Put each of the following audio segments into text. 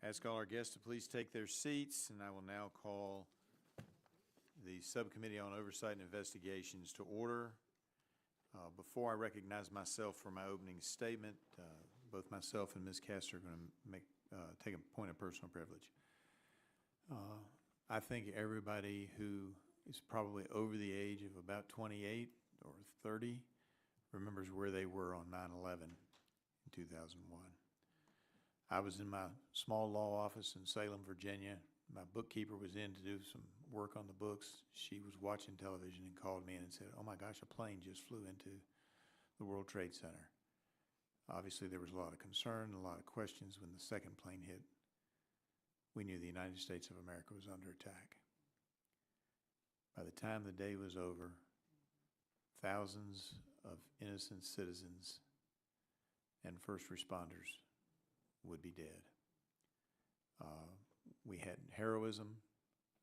Ask all our guests to please take their seats, and I will now call the Subcommittee on Oversight and Investigations to order. Before I recognize myself for my opening statement, both myself and Ms. Castor are going to take a point of personal privilege. I think everybody who is probably over the age of about 28 or 30 remembers where they were on 9/11 in 2001. I was in my small law office in Salem, Virginia. My bookkeeper was in to do some work on the books. She was watching television and called me in and said, "Oh my gosh, a plane just flew into the World Trade Center." Obviously, there was a lot of concern, a lot of questions when the second plane hit. We knew the United States of America was under attack. By the time the day was over, thousands of innocent citizens and first responders would be dead. We had heroism,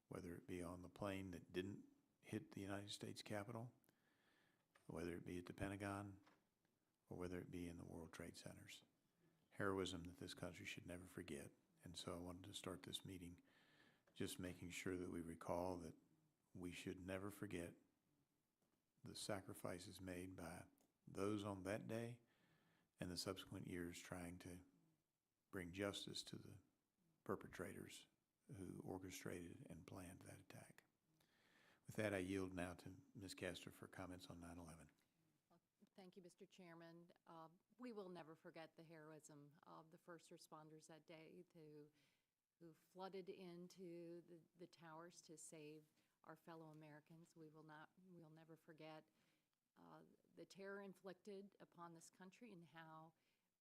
whether it be on the plane that didn't hit the United States Capitol, whether it be at the Pentagon, or whether it be in the World Trade Centers. Heroism that this country should never forget. And so I wanted to start this meeting just making sure that we recall that we should never forget the sacrifices made by those on that day and the subsequent years trying to bring justice to the perpetrators who orchestrated and planned that attack. With that, I yield now to Ms. Castor for comments on 9/11. Thank you, Mr. Chairman. We will never forget the heroism of the first responders that day who flooded into the towers to save our fellow Americans. We'll never forget the terror inflicted upon this country and how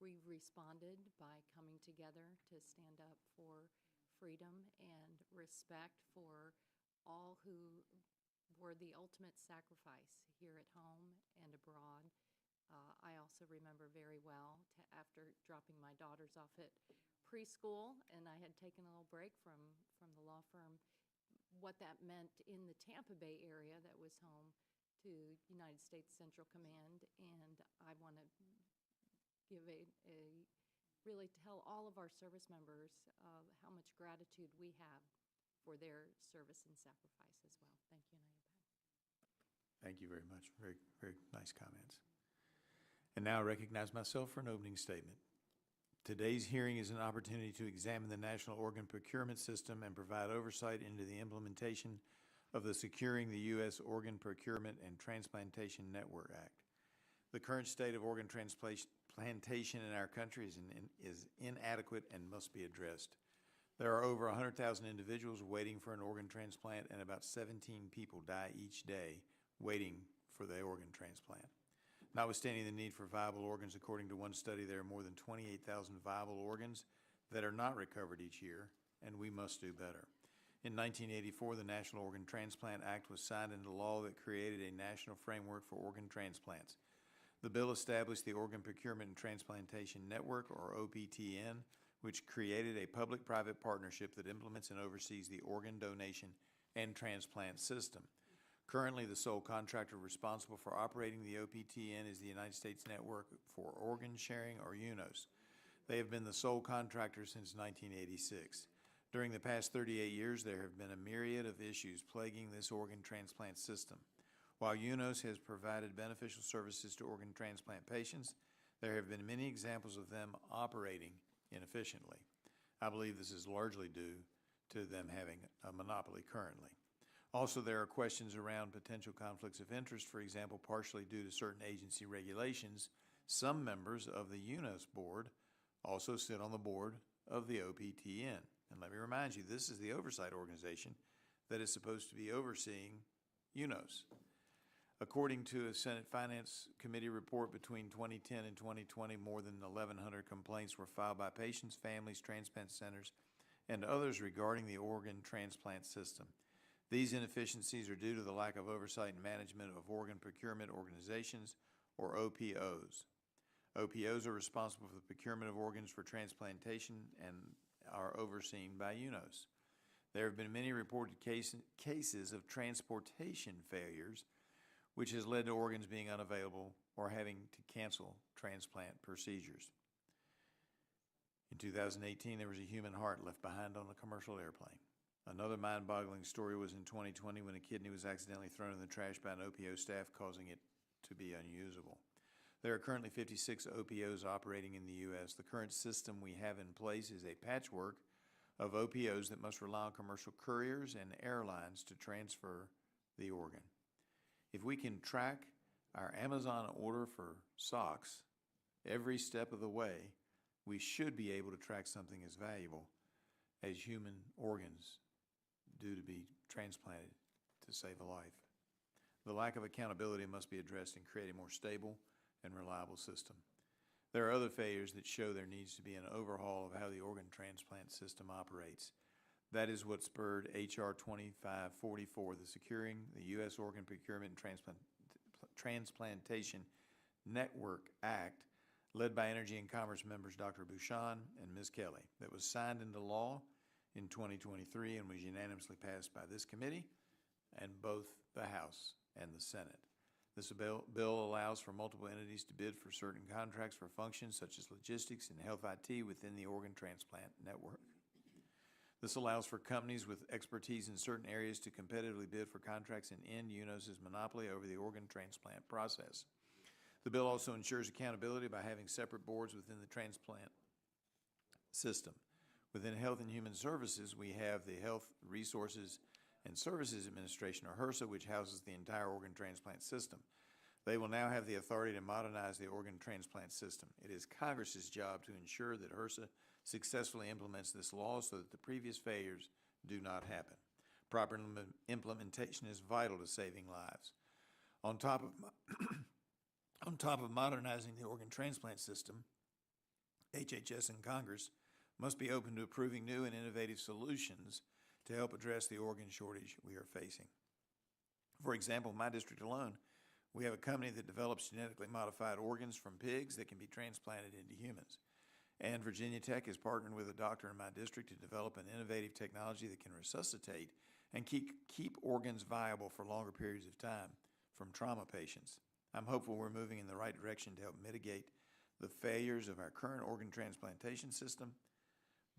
we responded by coming together to stand up for freedom and respect for all who were the ultimate sacrifice here at home and abroad. I also remember very well after dropping my daughters off at preschool, and I had taken a little break from the law firm, what that meant in the Tampa Bay area that was home to United States Central Command. And I want to give really tell all of our service members how much gratitude we have for their service and sacrifice as well. Thank you, Naib. Thank you very much. Very, very nice comments. And now I recognize myself for an opening statement. Today's hearing is an opportunity to examine the national organ procurement system and provide oversight into the implementation of the Securing the U.S. Organ Procurement and Transplantation Network Act. The current state of organ transplantation in our country is inadequate and must be addressed. There are over 100,000 individuals waiting for an organ transplant, and about 17 people die each day waiting for the organ transplant. Notwithstanding the need for viable organs, according to one study, there are more than 28,000 viable organs that are not recovered each year, and we must do better. In 1984, the National Organ Transplant Act was signed into law that created a national framework for organ transplants. The bill established the Organ Procurement and Transplantation Network, or OPTN, which created a public-private partnership that implements and oversees the organ donation and transplant system. Currently, the sole contractor responsible for operating the OPTN is the United States Network for Organ Sharing, or UNOS. They have been the sole contractor since 1986. During the past 38 years, there have been a myriad of issues plaguing this organ transplant system. While UNOS has provided beneficial services to organ transplant patients, there have been many examples of them operating inefficiently. I believe this is largely due to them having a monopoly currently. Also, there are questions around potential conflicts of interest, for example, partially due to certain agency regulations. Some members of the UNOS board also sit on the board of the OPTN. And let me remind you, this is the oversight organization that is supposed to be overseeing UNOS. According to a Senate Finance Committee report, between 2010 and 2020, more than 1,100 complaints were filed by patients, families, transplant centers, and others regarding the organ transplant system. These inefficiencies are due to the lack of oversight and management of organ procurement organizations, or OPOs. OPOs are responsible for the procurement of organs for transplantation and are overseen by UNOS. There have been many reported cases of transportation failures, which has led to organs being unavailable or having to cancel transplant procedures. In 2018, there was a human heart left behind on a commercial airplane. Another mind-boggling story was in 2020 when a kidney was accidentally thrown in the trash by an OPO staff, causing it to be unusable. There are currently 56 OPOs operating in the U.S. The current system we have in place is a patchwork of OPOs that must rely on commercial couriers and airlines to transfer the organ. If we can track our Amazon order for socks every step of the way, we should be able to track something as valuable as human organs due to be transplanted to save a life. The lack of accountability must be addressed in creating a more stable and reliable system. There are other failures that show there needs to be an overhaul of how the organ transplant system operates. That is what spurred H.R. 2544, the Securing the U.S. Organ Procurement and Transplantation Network Act, led by Energy and Commerce members Dr. Bouchon and Ms. Kelly, that was signed into law in 2023 and was unanimously passed by this committee and both the House and the Senate. This bill allows for multiple entities to bid for certain contracts for functions such as logistics and health IT within the organ transplant network. This allows for companies with expertise in certain areas to competitively bid for contracts and end UNOS's monopoly over the organ transplant process. The bill also ensures accountability by having separate boards within the transplant system. Within Health and Human Services, we have the Health Resources and Services Administration, or HRSA, which houses the entire organ transplant system. They will now have the authority to modernize the organ transplant system. It is Congress's job to ensure that HRSA successfully implements this law so that the previous failures do not happen. Proper implementation is vital to saving lives. On top of modernizing the organ transplant system, HHS and Congress must be open to approving new and innovative solutions to help address the organ shortage we are facing. For example, in my district alone, we have a company that develops genetically modified organs from pigs that can be transplanted into humans. And Virginia Tech has partnered with a doctor in my district to develop an innovative technology that can resuscitate and keep organs viable for longer periods of time from trauma patients. I'm hopeful we're moving in the right direction to help mitigate the failures of our current organ transplantation system,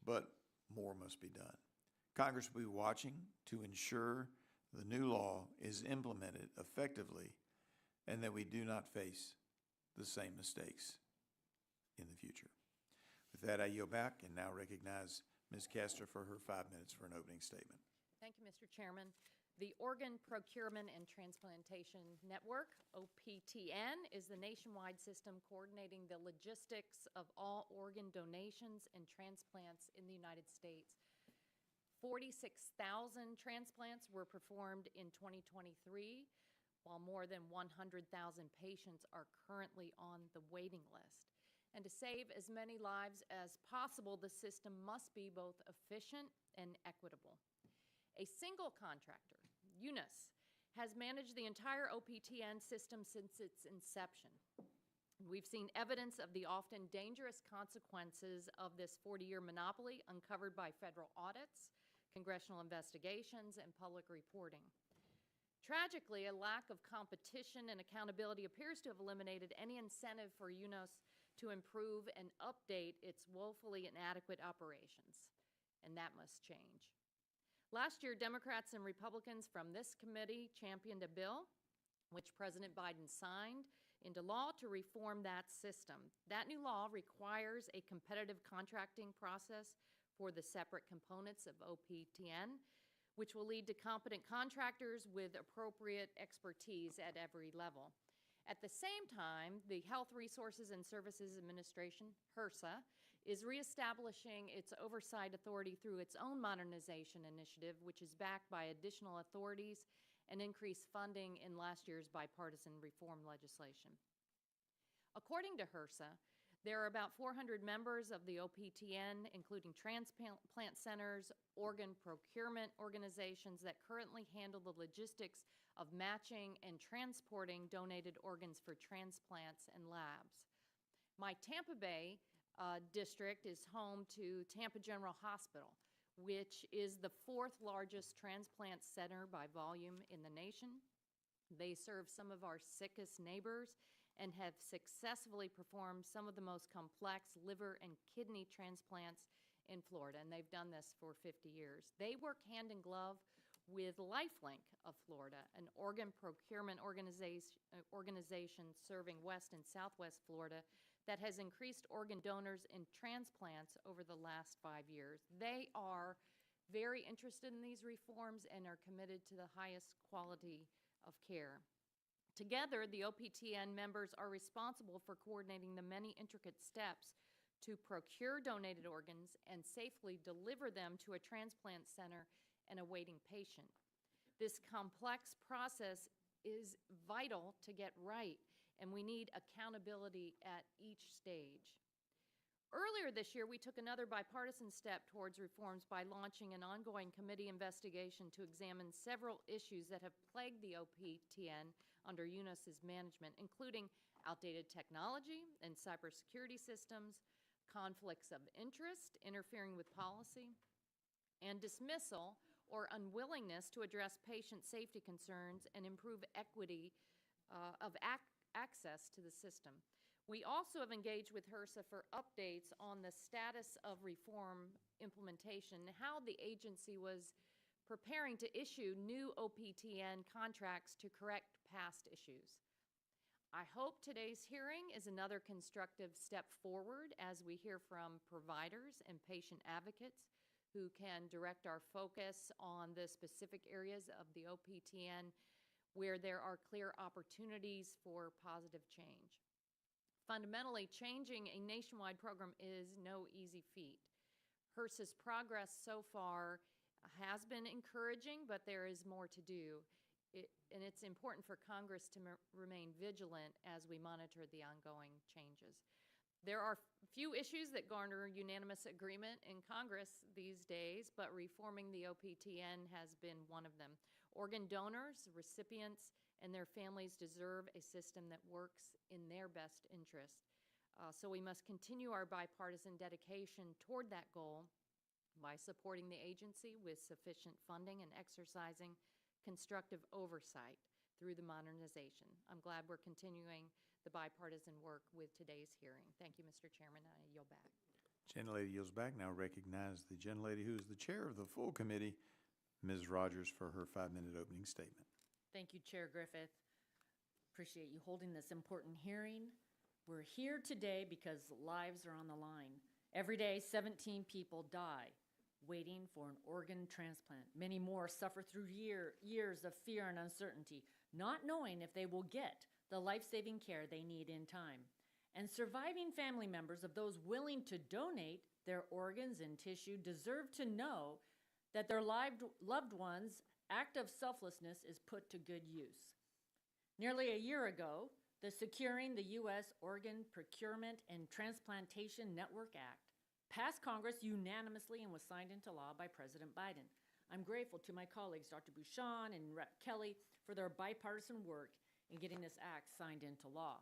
but more must be done. Congress will be watching to ensure the new law is implemented effectively and that we do not face the same mistakes in the future. With that, I yield back and now recognize Ms. Castor for her 5 minutes for an opening statement. Thank you, Mr. Chairman. The Organ Procurement and Transplantation Network, OPTN, is the nationwide system coordinating the logistics of all organ donations and transplants in the United States. 46,000 transplants were performed in 2023, while more than 100,000 patients are currently on the waiting list. And to save as many lives as possible, the system must be both efficient and equitable. A single contractor, UNOS, has managed the entire OPTN system since its inception. We've seen evidence of the often dangerous consequences of this 40-year monopoly uncovered by federal audits, congressional investigations, and public reporting. Tragically, a lack of competition and accountability appears to have eliminated any incentive for UNOS to improve and update its woefully inadequate operations, and that must change. Last year, Democrats and Republicans from this committee championed a bill, which President Biden signed into law to reform that system. That new law requires a competitive contracting process for the separate components of OPTN, which will lead to competent contractors with appropriate expertise at every level. At the same time, the Health Resources and Services Administration, HRSA, is reestablishing its oversight authority through its own modernization initiative, which is backed by additional authorities and increased funding in last year's bipartisan reform legislation. According to HRSA, there are about 400 members of the OPTN, including transplant centers, organ procurement organizations that currently handle the logistics of matching and transporting donated organs for transplants and labs. My Tampa Bay district is home to Tampa General Hospital, which is the 4th largest transplant center by volume in the nation. They serve some of our sickest neighbors and have successfully performed some of the most complex liver and kidney transplants in Florida, and they've done this for 50 years. They work hand in glove with LifeLink of Florida, an organ procurement organization serving West and Southwest Florida that has increased organ donors and transplants over the last 5 years. They are very interested in these reforms and are committed to the highest quality of care. Together, the OPTN members are responsible for coordinating the many intricate steps to procure donated organs and safely deliver them to a transplant center and a waiting patient. This complex process is vital to get right, and we need accountability at each stage. Earlier this year, we took another bipartisan step towards reforms by launching an ongoing committee investigation to examine several issues that have plagued the OPTN under UNOS's management, including outdated technology and cybersecurity systems, conflicts of interest interfering with policy, and dismissal or unwillingness to address patient safety concerns and improve equity of access to the system. We also have engaged with HRSA for updates on the status of reform implementation, how the agency was preparing to issue new OPTN contracts to correct past issues. I hope today's hearing is another constructive step forward as we hear from providers and patient advocates who can direct our focus on the specific areas of the OPTN where there are clear opportunities for positive change. Fundamentally, changing a nationwide program is no easy feat. HRSA's progress so far has been encouraging, but there is more to do. And it's important for Congress to remain vigilant as we monitor the ongoing changes. There are few issues that garner unanimous agreement in Congress these days, but reforming the OPTN has been one of them. Organ donors, recipients, and their families deserve a system that works in their best interest. So we must continue our bipartisan dedication toward that goal by supporting the agency with sufficient funding and exercising constructive oversight through the modernization. I'm glad we're continuing the bipartisan work with today's hearing. Thank you, Mr. Chairman. I yield back. Gentlelady yields back. Now recognize the gentlelady who is the chair of the full committee, Ms. Rogers, for her 5-minute opening statement. Thank you, Chair Griffith. Appreciate you holding this important hearing. We're here today because lives are on the line. Every day, 17 people die waiting for an organ transplant. Many more suffer through years of fear and uncertainty, not knowing if they will get the life-saving care they need in time. And surviving family members of those willing to donate their organs and tissue deserve to know that their loved ones' act of selflessness is put to good use. Nearly a year ago, the Securing the U.S. Organ Procurement and Transplantation Network Act passed Congress unanimously and was signed into law by President Biden. I'm grateful to my colleagues, Dr. Bouchon and Rep. Kelly, for their bipartisan work in getting this act signed into law.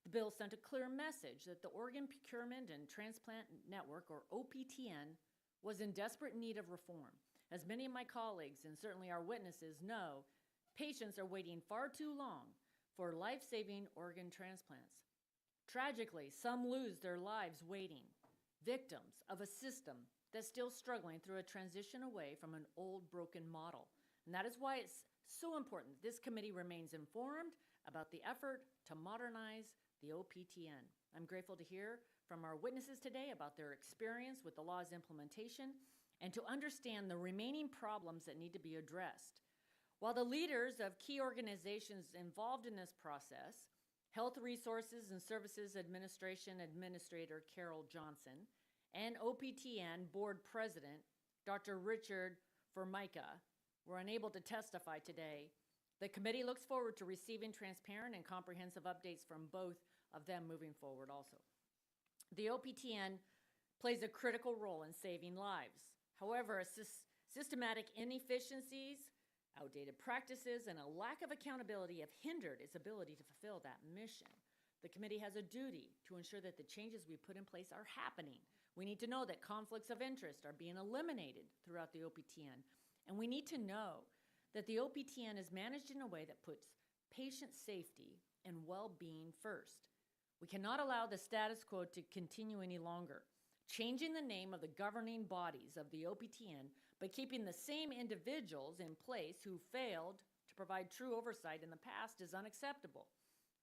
The bill sent a clear message that the Organ Procurement and Transplant Network, or OPTN, was in desperate need of reform. As many of my colleagues, and certainly our witnesses, know, patients are waiting far too long for life-saving organ transplants. Tragically, some lose their lives waiting, victims of a system that's still struggling through a transition away from an old, broken model. And that is why it's so important that this committee remains informed about the effort to modernize the OPTN. I'm grateful to hear from our witnesses today about their experience with the law's implementation and to understand the remaining problems that need to be addressed. While the leaders of key organizations involved in this process, Health Resources and Services Administration Administrator Carol Johnson and OPTN Board President Dr. Richard Formica were unable to testify today, the committee looks forward to receiving transparent and comprehensive updates from both of them moving forward also. The OPTN plays a critical role in saving lives. However, systematic inefficiencies, outdated practices, and a lack of accountability have hindered its ability to fulfill that mission. The committee has a duty to ensure that the changes we put in place are happening. We need to know that conflicts of interest are being eliminated throughout the OPTN, and we need to know that the OPTN is managed in a way that puts patient safety and well-being first. We cannot allow the status quo to continue any longer. Changing the name of the governing bodies of the OPTN, but keeping the same individuals in place who failed to provide true oversight in the past is unacceptable.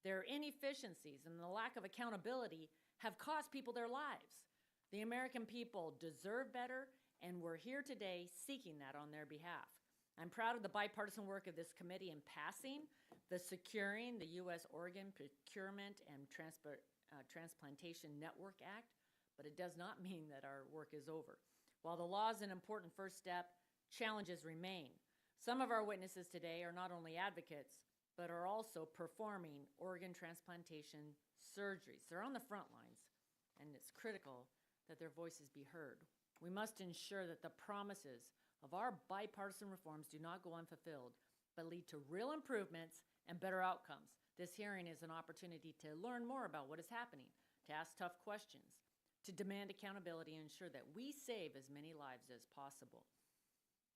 Their inefficiencies and the lack of accountability have cost people their lives. The American people deserve better, and we're here today seeking that on their behalf. I'm proud of the bipartisan work of this committee in passing the Securing the U.S. Organ Procurement and Transplantation Network Act, but it does not mean that our work is over. While the law is an important first step, challenges remain. Some of our witnesses today are not only advocates, but are also performing organ transplantation surgeries. They're on the front lines, and it's critical that their voices be heard. We must ensure that the promises of our bipartisan reforms do not go unfulfilled, but lead to real improvements and better outcomes. This hearing is an opportunity to learn more about what is happening, to ask tough questions, to demand accountability and ensure that we save as many lives as possible.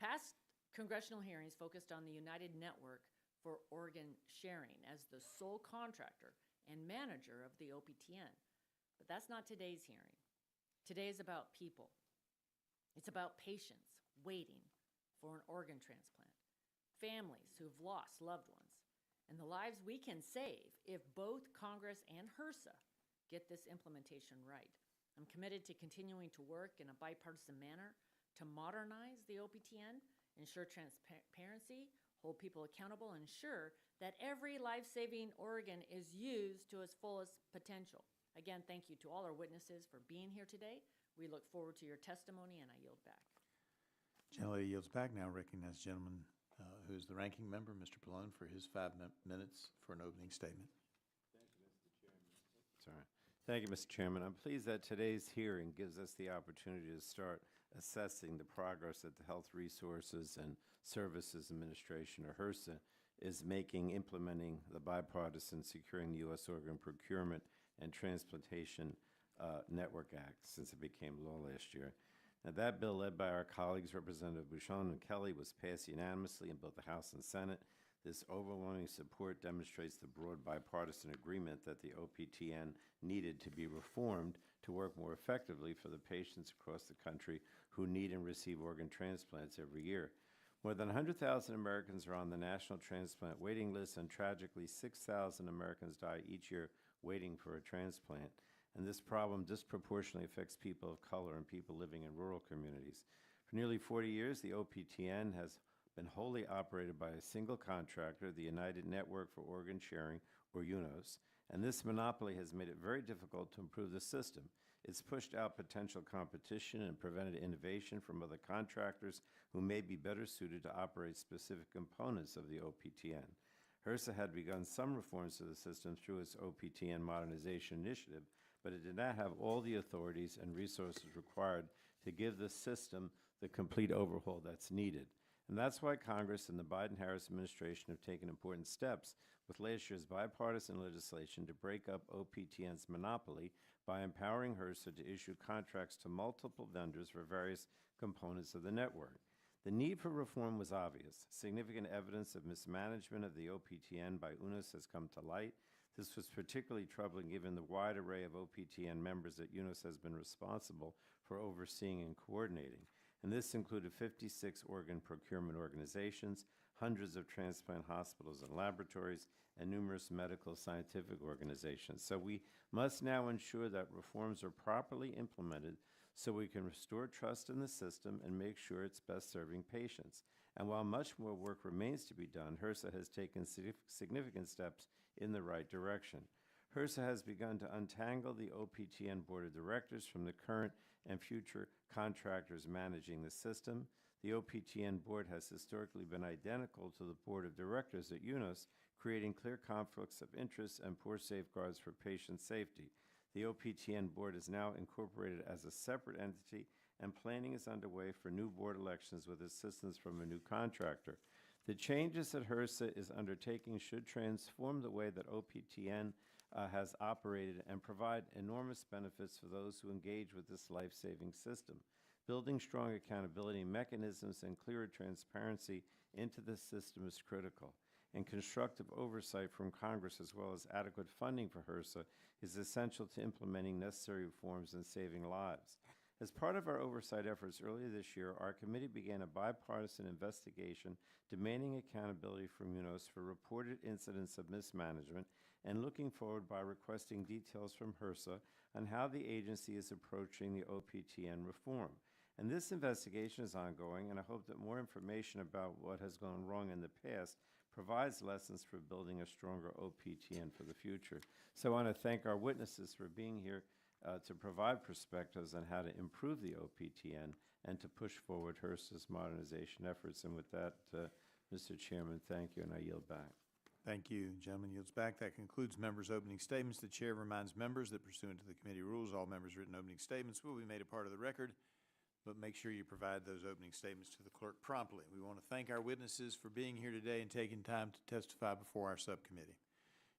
Past congressional hearings focused on the United Network for Organ Sharing as the sole contractor and manager of the OPTN. But that's not today's hearing. Today is about people. It's about patients waiting for an organ transplant, families who've lost loved ones, and the lives we can save if both Congress and HRSA get this implementation right. I'm committed to continuing to work in a bipartisan manner to modernize the OPTN, ensure transparency, hold people accountable, and ensure that every life-saving organ is used to its fullest potential. Again, thank you to all our witnesses for being here today. We look forward to your testimony, and I yield back. Gentlelady yields back. Now recognize the gentleman who is the ranking member, Mr. Pallone, for his 5 minutes for an opening statement. Sorry. Thank you, Mr. Chairman. I'm pleased that today's hearing gives us the opportunity to start assessing the progress that the Health Resources and Services Administration, or HRSA, is making implementing the bipartisan Securing the U.S. Organ Procurement and Transplantation Network Act since it became law last year. Now, that bill, led by our colleagues, Representative Bushon and Kelly, was passed unanimously in both the House and Senate. This overwhelming support demonstrates the broad bipartisan agreement that the OPTN needed to be reformed to work more effectively for the patients across the country who need and receive organ transplants every year. More than 100,000 Americans are on the national transplant waiting list, and tragically 6,000 Americans die each year waiting for a transplant. And this problem disproportionately affects people of color and people living in rural communities. For nearly 40 years, the OPTN has been wholly operated by a single contractor, the United Network for Organ Sharing, or UNOS, and this monopoly has made it very difficult to improve the system. It's pushed out potential competition and prevented innovation from other contractors who may be better suited to operate specific components of the OPTN. HRSA had begun some reforms to the system through its OPTN Modernization initiative, but it did not have all the authorities and resources required to give the system the complete overhaul that's needed. And that's why Congress and the Biden-Harris administration have taken important steps with last year's bipartisan legislation to break up OPTN's monopoly by empowering HRSA to issue contracts to multiple vendors for various components of the network. The need for reform was obvious. Significant evidence of mismanagement of the OPTN by UNOS has come to light. This was particularly troubling given the wide array of OPTN members that UNOS has been responsible for overseeing and coordinating. And this included 56 organ procurement organizations, hundreds of transplant hospitals and laboratories, and numerous medical scientific organizations. So we must now ensure that reforms are properly implemented so we can restore trust in the system and make sure it's best serving patients. And while much more work remains to be done, HRSA has taken significant steps in the right direction. HRSA has begun to untangle the OPTN Board of Directors from the current and future contractors managing the system. The OPTN Board has historically been identical to the Board of Directors at UNOS, creating clear conflicts of interest and poor safeguards for patient safety. The OPTN Board is now incorporated as a separate entity, and planning is underway for new board elections with assistance from a new contractor. The changes that HRSA is undertaking should transform the way that OPTN has operated and provide enormous benefits for those who engage with this life-saving system. Building strong accountability mechanisms and clearer transparency into the system is critical. and constructive oversight from Congress, as well as adequate funding for HRSA, is essential to implementing necessary reforms and saving lives. As part of our oversight efforts earlier this year, our committee began a bipartisan investigation demanding accountability from UNOS for reported incidents of mismanagement and looking forward by requesting details from HRSA on how the agency is approaching the OPTN reform. And this investigation is ongoing, and I hope that more information about what has gone wrong in the past provides lessons for building a stronger OPTN for the future. So I want to thank our witnesses for being here to provide perspectives on how to improve the OPTN and to push forward HRSA's modernization efforts. And with that, Mr. Chairman, thank you, and I yield back. Thank you. Gentleman yields back. That concludes members' opening statements. The chair reminds members that pursuant to the committee rules, all members' written opening statements will be made a part of the record, but make sure you provide those opening statements to the clerk promptly. We want to thank our witnesses for being here today and taking time to testify before our subcommittee.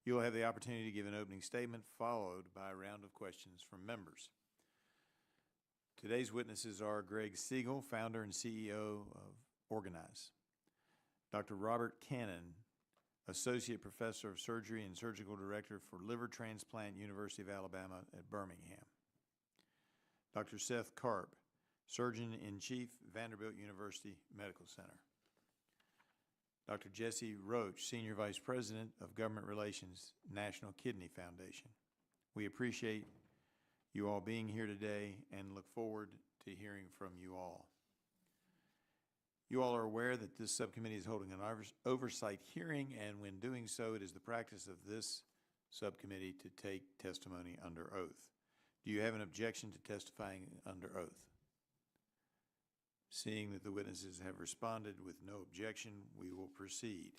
You will have the opportunity to give an opening statement followed by a round of questions from members. Today's witnesses are Greg Siegel, founder and CEO of Organize, Dr. Robert Cannon, Associate Professor of Surgery and Surgical Director for Liver Transplant, University of Alabama at Birmingham, Dr. Seth Karp, Surgeon-in-Chief, Vanderbilt University Medical Center, Dr. Jesse Roach, Senior Vice President of Government Relations, National Kidney Foundation. We appreciate you all being here today and look forward to hearing from you all. You all are aware that this subcommittee is holding an oversight hearing, and when doing so, it is the practice of this subcommittee to take testimony under oath. Do you have an objection to testifying under oath? Seeing that the witnesses have responded with no objection, we will proceed.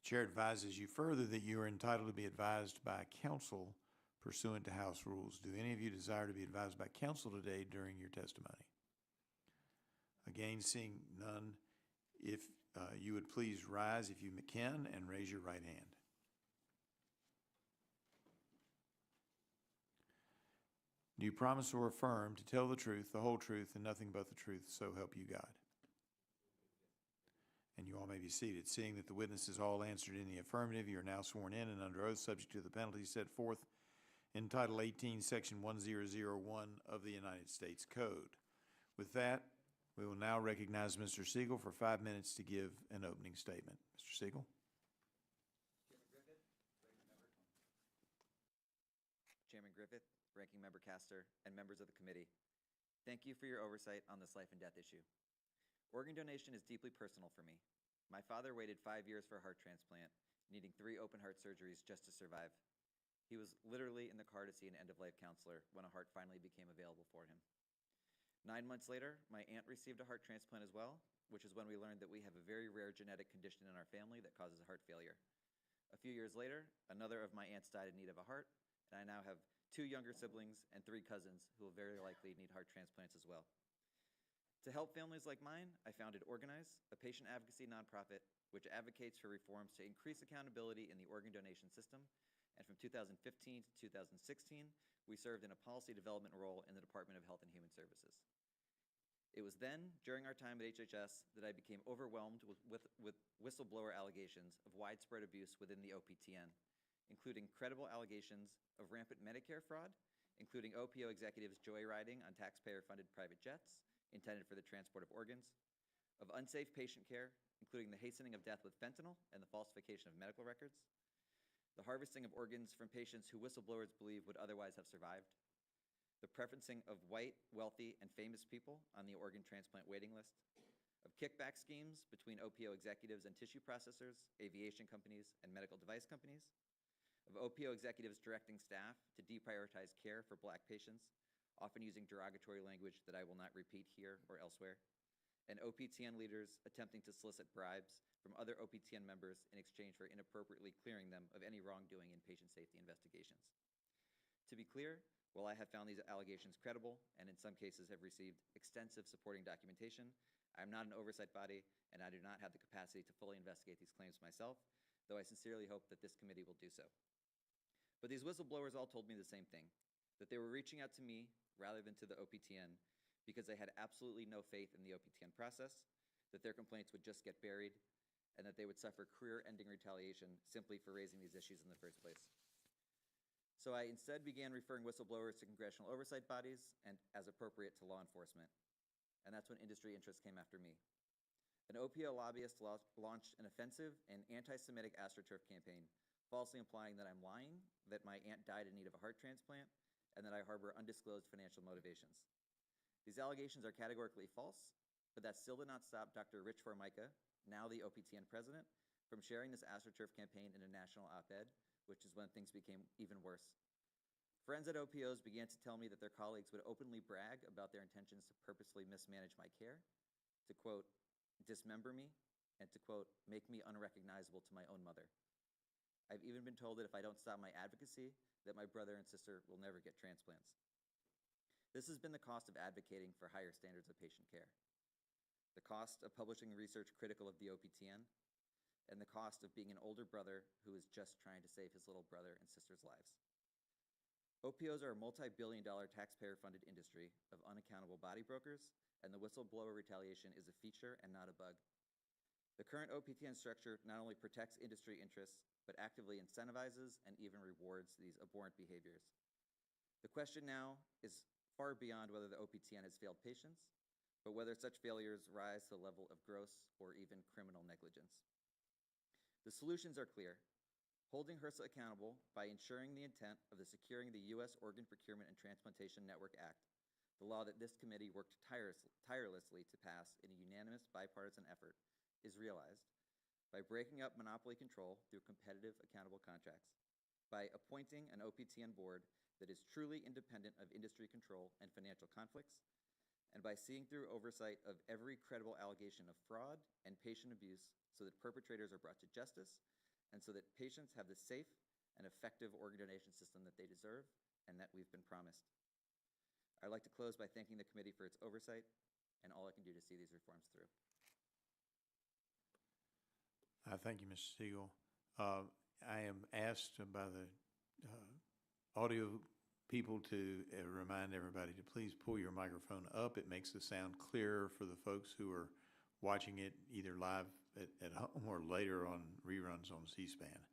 The chair advises you further that you are entitled to be advised by counsel pursuant to House rules. Do any of you desire to be advised by counsel today during your testimony? Again, seeing none, if you would please rise if you can and raise your right hand. Do you promise or affirm to tell the truth, the whole truth, and nothing but the truth, so help you God? And you all may be seated. Seeing that the witnesses all answered in the affirmative, you are now sworn in and under oath, subject to the penalties set forth in Title 18, Section 1001 of the United States Code. With that, we will now recognize Mr. Siegel for 5 minutes to give an opening statement. Mr. Siegel. Chairman Griffith, Ranking Member Castor, and members of the committee, thank you for your oversight on this life and death issue. Organ donation is deeply personal for me. My father waited 5 years for a heart transplant, needing 3 open heart surgeries just to survive. He was literally in the car to see an end-of-life counselor when a heart finally became available for him. 9 months later, my aunt received a heart transplant as well, which is when we learned that we have a very rare genetic condition in our family that causes heart failure. A few years later, another of my aunts died in need of a heart, and I now have 2 younger siblings and 3 cousins who will very likely need heart transplants as well. To help families like mine, I founded Organize, a patient advocacy nonprofit which advocates for reforms to increase accountability in the organ donation system. And from 2015 to 2016, we served in a policy development role in the Department of Health and Human Services. It was then, during our time at HHS, that I became overwhelmed with whistleblower allegations of widespread abuse within the OPTN, including credible allegations of rampant Medicare fraud, including OPO executives joyriding on taxpayer-funded private jets intended for the transport of organs, of unsafe patient care, including the hastening of death with fentanyl and the falsification of medical records, the harvesting of organs from patients who whistleblowers believe would otherwise have survived, the preferencing of white, wealthy, and famous people on the organ transplant waiting list, of kickback schemes between OPO executives and tissue processors, aviation companies, and medical device companies, of OPO executives directing staff to deprioritize care for Black patients, often using derogatory language that I will not repeat here or elsewhere, and OPTN leaders attempting to solicit bribes from other OPTN members in exchange for inappropriately clearing them of any wrongdoing in patient safety investigations. To be clear, while I have found these allegations credible and in some cases have received extensive supporting documentation, I am not an oversight body and I do not have the capacity to fully investigate these claims myself, though I sincerely hope that this committee will do so. But these whistleblowers all told me the same thing, that they were reaching out to me rather than to the OPTN because they had absolutely no faith in the OPTN process, that their complaints would just get buried, and that they would suffer career-ending retaliation simply for raising these issues in the first place. So I instead began referring whistleblowers to congressional oversight bodies and, as appropriate, to law enforcement. And that's when industry interests came after me. An OPO lobbyist launched an offensive and anti-Semitic AstroTurf campaign, falsely implying that I'm lying, that my aunt died in need of a heart transplant, and that I harbor undisclosed financial motivations. These allegations are categorically false, but that still did not stop Dr. Rich Formica, now the OPTN president, from sharing this AstroTurf campaign in a national op-ed, which is when things became even worse. Friends at OPOs began to tell me that their colleagues would openly brag about their intentions to purposely mismanage my care, to quote, dismember me, and to quote, make me unrecognizable to my own mother. I've even been told that if I don't stop my advocacy, that my brother and sister will never get transplants. This has been the cost of advocating for higher standards of patient care, the cost of publishing research critical of the OPTN, and the cost of being an older brother who is just trying to save his little brother and sister's lives. OPOs are a multi-billion-dollar taxpayer-funded industry of unaccountable body brokers, and the whistleblower retaliation is a feature and not a bug. The current OPTN structure not only protects industry interests, but actively incentivizes and even rewards these abhorrent behaviors. The question now is far beyond whether the OPTN has failed patients, but whether such failures rise to the level of gross or even criminal negligence. The solutions are clear. Holding HRSA accountable by ensuring the intent of the Securing the U.S. Organ Procurement and Transplantation Network Act, the law that this committee worked tirelessly to pass in a unanimous bipartisan effort, is realized by breaking up monopoly control through competitive, accountable contracts, by appointing an OPTN board that is truly independent of industry control and financial conflicts, and by seeing through oversight of every credible allegation of fraud and patient abuse so that perpetrators are brought to justice and so that patients have the safe and effective organ donation system that they deserve and that we've been promised. I'd like to close by thanking the committee for its oversight and all it can do to see these reforms through. Thank you, Mr. Siegel. I am asked by the audio people to remind everybody to please pull your microphone up. It makes the sound clearer for the folks who are watching it either live at home or later on reruns on C-SPAN.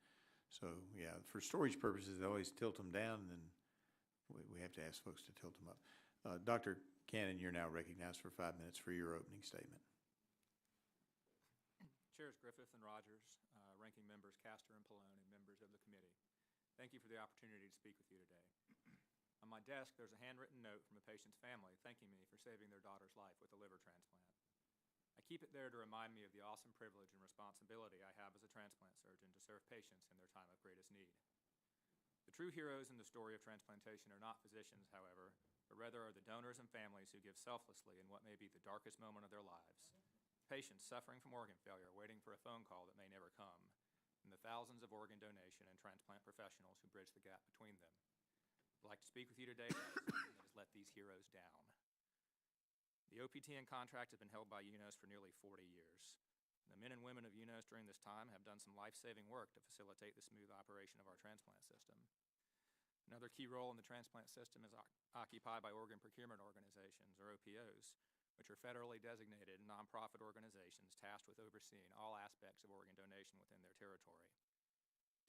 So yeah, for storage purposes, they always tilt them down, and then we have to ask folks to tilt them up. Dr. Cannon, you're now recognized for 5 minutes for your opening statement. Chairs Griffith and Rogers, ranking members Castor and Pallone, and members of the committee, thank you for the opportunity to speak with you today. On my desk, there's a handwritten note from a patient's family thanking me for saving their daughter's life with a liver transplant. I keep it there to remind me of the awesome privilege and responsibility I have as a transplant surgeon to serve patients in their time of greatest need. The true heroes in the story of transplantation are not physicians, however, but rather are the donors and families who give selflessly in what may be the darkest moment of their lives, patients suffering from organ failure waiting for a phone call that may never come, and the thousands of organ donation and transplant professionals who bridge the gap between them. I'd like to speak with you today about something that has let these heroes down. The OPTN contract has been held by UNOS for nearly 40 years. The men and women of UNOS during this time have done some life-saving work to facilitate the smooth operation of our transplant system. Another key role in the transplant system is occupied by organ procurement organizations, or OPOs, which are federally designated nonprofit organizations tasked with overseeing all aspects of organ donation within their territory.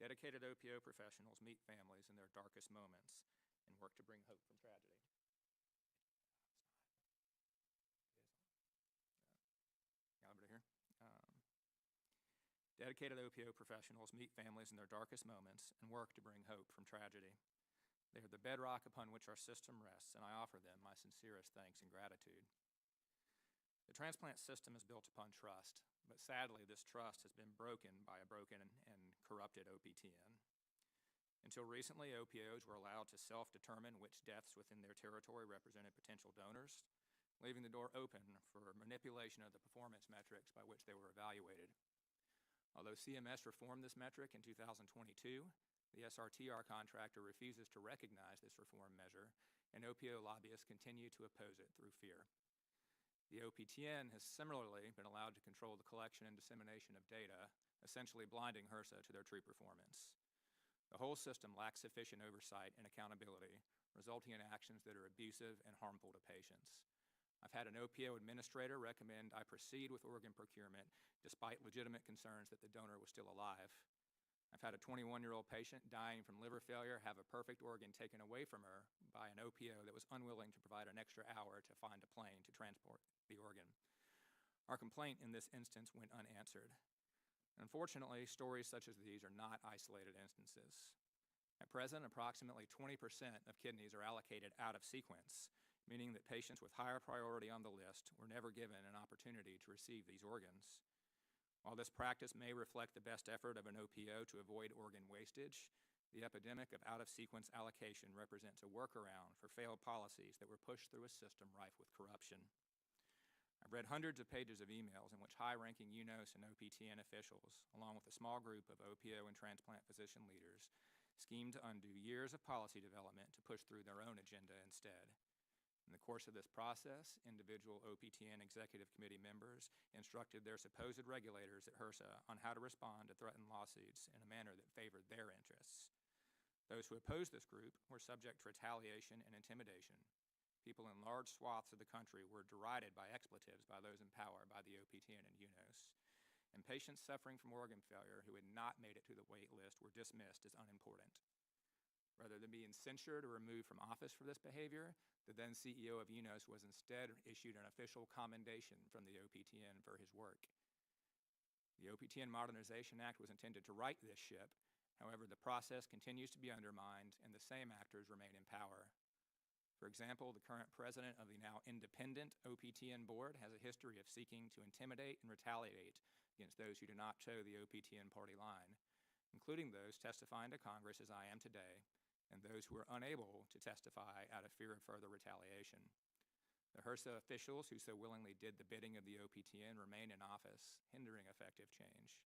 Dedicated OPO professionals meet families in their darkest moments and work to bring hope from tragedy. Dedicated OPO professionals meet families in their darkest moments and work to bring hope from tragedy. They are the bedrock upon which our system rests, and I offer them my sincerest thanks and gratitude. The transplant system is built upon trust, but sadly this trust has been broken by a broken and corrupted OPTN. Until recently, OPOs were allowed to self-determine which deaths within their territory represented potential donors, leaving the door open for manipulation of the performance metrics by which they were evaluated. Although CMS reformed this metric in 2022, the SRTR contractor refuses to recognize this reform measure, and OPO lobbyists continue to oppose it through fear. The OPTN has similarly been allowed to control the collection and dissemination of data, essentially blinding HRSA to their true performance. The whole system lacks sufficient oversight and accountability, resulting in actions that are abusive and harmful to patients. I've had an OPO administrator recommend I proceed with organ procurement despite legitimate concerns that the donor was still alive. I've had a 21-year-old patient dying from liver failure have a perfect organ taken away from her by an OPO that was unwilling to provide an extra hour to find a plane to transport the organ. Our complaint in this instance went unanswered. Unfortunately, stories such as these are not isolated instances. At present, approximately 20% of kidneys are allocated out of sequence, meaning that patients with higher priority on the list were never given an opportunity to receive these organs. While this practice may reflect the best effort of an OPO to avoid organ wastage, the epidemic of out-of-sequence allocation represents a workaround for failed policies that were pushed through a system rife with corruption. I've read hundreds of pages of emails in which high-ranking UNOS and OPTN officials, along with a small group of OPO and transplant physician leaders, schemed to undo years of policy development to push through their own agenda instead. In the course of this process, individual OPTN Executive Committee members instructed their supposed regulators at HRSA on how to respond to threatened lawsuits in a manner that favored their interests. Those who opposed this group were subject to retaliation and intimidation. People in large swaths of the country were derided by expletives by those in power by the OPTN and UNOS. And patients suffering from organ failure who had not made it to the wait list were dismissed as unimportant. Rather than being censured or removed from office for this behavior, the then CEO of UNOS was instead issued an official commendation from the OPTN for his work. The OPTN Modernization Act was intended to right this ship. However, the process continues to be undermined and the same actors remain in power. For example, the current president of the now independent OPTN board has a history of seeking to intimidate and retaliate against those who do not toe the OPTN party line, including those testifying to Congress as I am today, and those who are unable to testify out of fear of further retaliation. The HRSA officials who so willingly did the bidding of the OPTN remain in office, hindering effective change.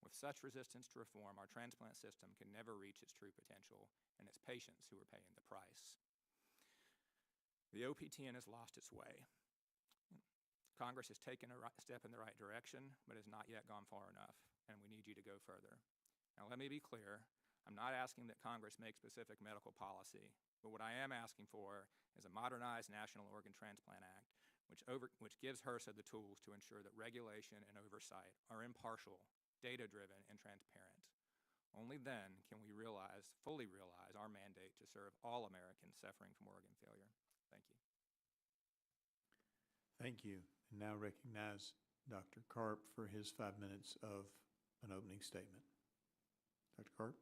With such resistance to reform, our transplant system can never reach its true potential, and it's patients who are paying the price. The OPTN has lost its way. Congress has taken a step in the right direction, but has not yet gone far enough, and we need you to go further. Now, let me be clear. I'm not asking that Congress make specific medical policy, but what I am asking for is a modernized National Organ Transplant Act, which gives HRSA the tools to ensure that regulation and oversight are impartial, data-driven, and transparent. Only then can we fully realize our mandate to serve all Americans suffering from organ failure. Thank you. Thank you. And now recognize Dr. Karp for his 5 minutes of an opening statement. Dr. Karp?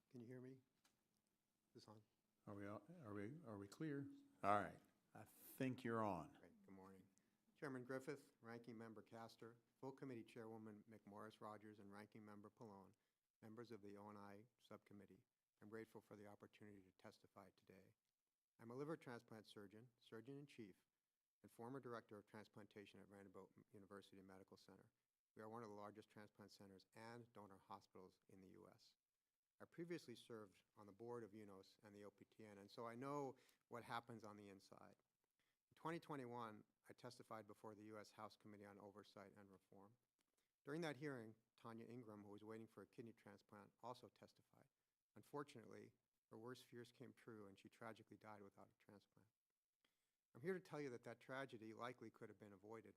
Can you hear me? Is this on? Are we clear? All right. I think you're on. Great. Good morning. Chairman Griffith, Ranking Member Castor, Full Committee Chairwoman McMorris-Rogers, and Ranking Member Pallone, members of the O&I Subcommittee, I'm grateful for the opportunity to testify today. I'm a liver transplant surgeon, Surgeon-in-Chief, and former Director of Transplantation at Vanderbilt University Medical Center. We are one of the largest transplant centers and donor hospitals in the U.S. I previously served on the board of UNOS and the OPTN, and so I know what happens on the inside. In 2021, I testified before the U.S. House Committee on Oversight and Reform. During that hearing, Tanya Ingram, who was waiting for a kidney transplant, also testified. Unfortunately, her worst fears came true, and she tragically died without a transplant. I'm here to tell you that that tragedy likely could have been avoided.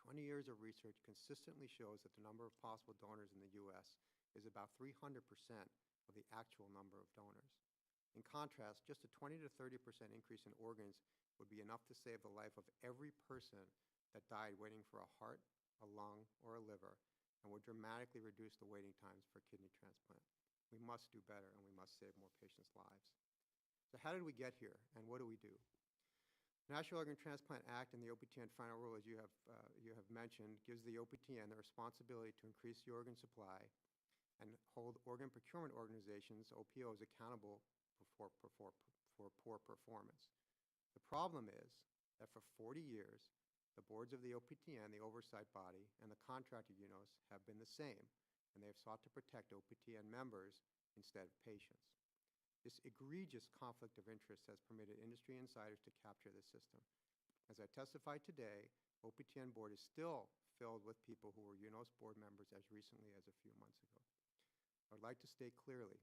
20 years of research consistently shows that the number of possible donors in the U.S. is about 300% of the actual number of donors. In contrast, just a 20 to 30% increase in organs would be enough to save the life of every person that died waiting for a heart, a lung, or a liver, and would dramatically reduce the waiting times for kidney transplant. We must do better, and we must save more patients' lives. So how did we get here, and what do we do? The National Organ Transplant Act and the OPTN final rule, as you have mentioned, gives the OPTN the responsibility to increase the organ supply and hold organ procurement organizations, OPOs, accountable for poor performance. The problem is that for 40 years, the boards of the OPTN, the oversight body, and the contractor UNOS have been the same, and they have sought to protect OPTN members instead of patients. This egregious conflict of interest has permitted industry insiders to capture the system. As I testified today, OPTN board is still filled with people who were UNOS board members as recently as a few months ago. I would like to state clearly,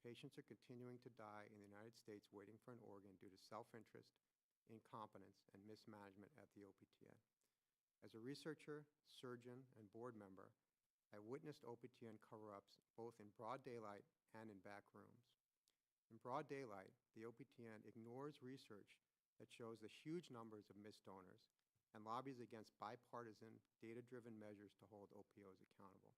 patients are continuing to die in the United States waiting for an organ due to self-interest, incompetence, and mismanagement at the OPTN. As a researcher, surgeon, and board member, I witnessed OPTN cover-ups both in broad daylight and in back rooms. In broad daylight, the OPTN ignores research that shows the huge numbers of missed donors and lobbies against bipartisan, data-driven measures to hold OPOs accountable.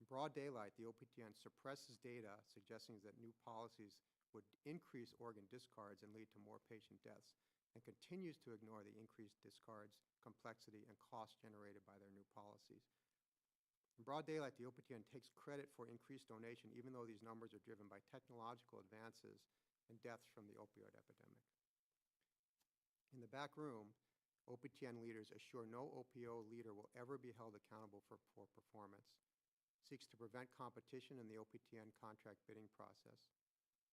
In broad daylight, the OPTN suppresses data suggesting that new policies would increase organ discards and lead to more patient deaths, and continues to ignore the increased discards, complexity, and cost generated by their new policies. In broad daylight, the OPTN takes credit for increased donation, even though these numbers are driven by technological advances and deaths from the opioid epidemic. In the back room, OPTN leaders assure no OPO leader will ever be held accountable for poor performance, seeks to prevent competition in the OPTN contract bidding process,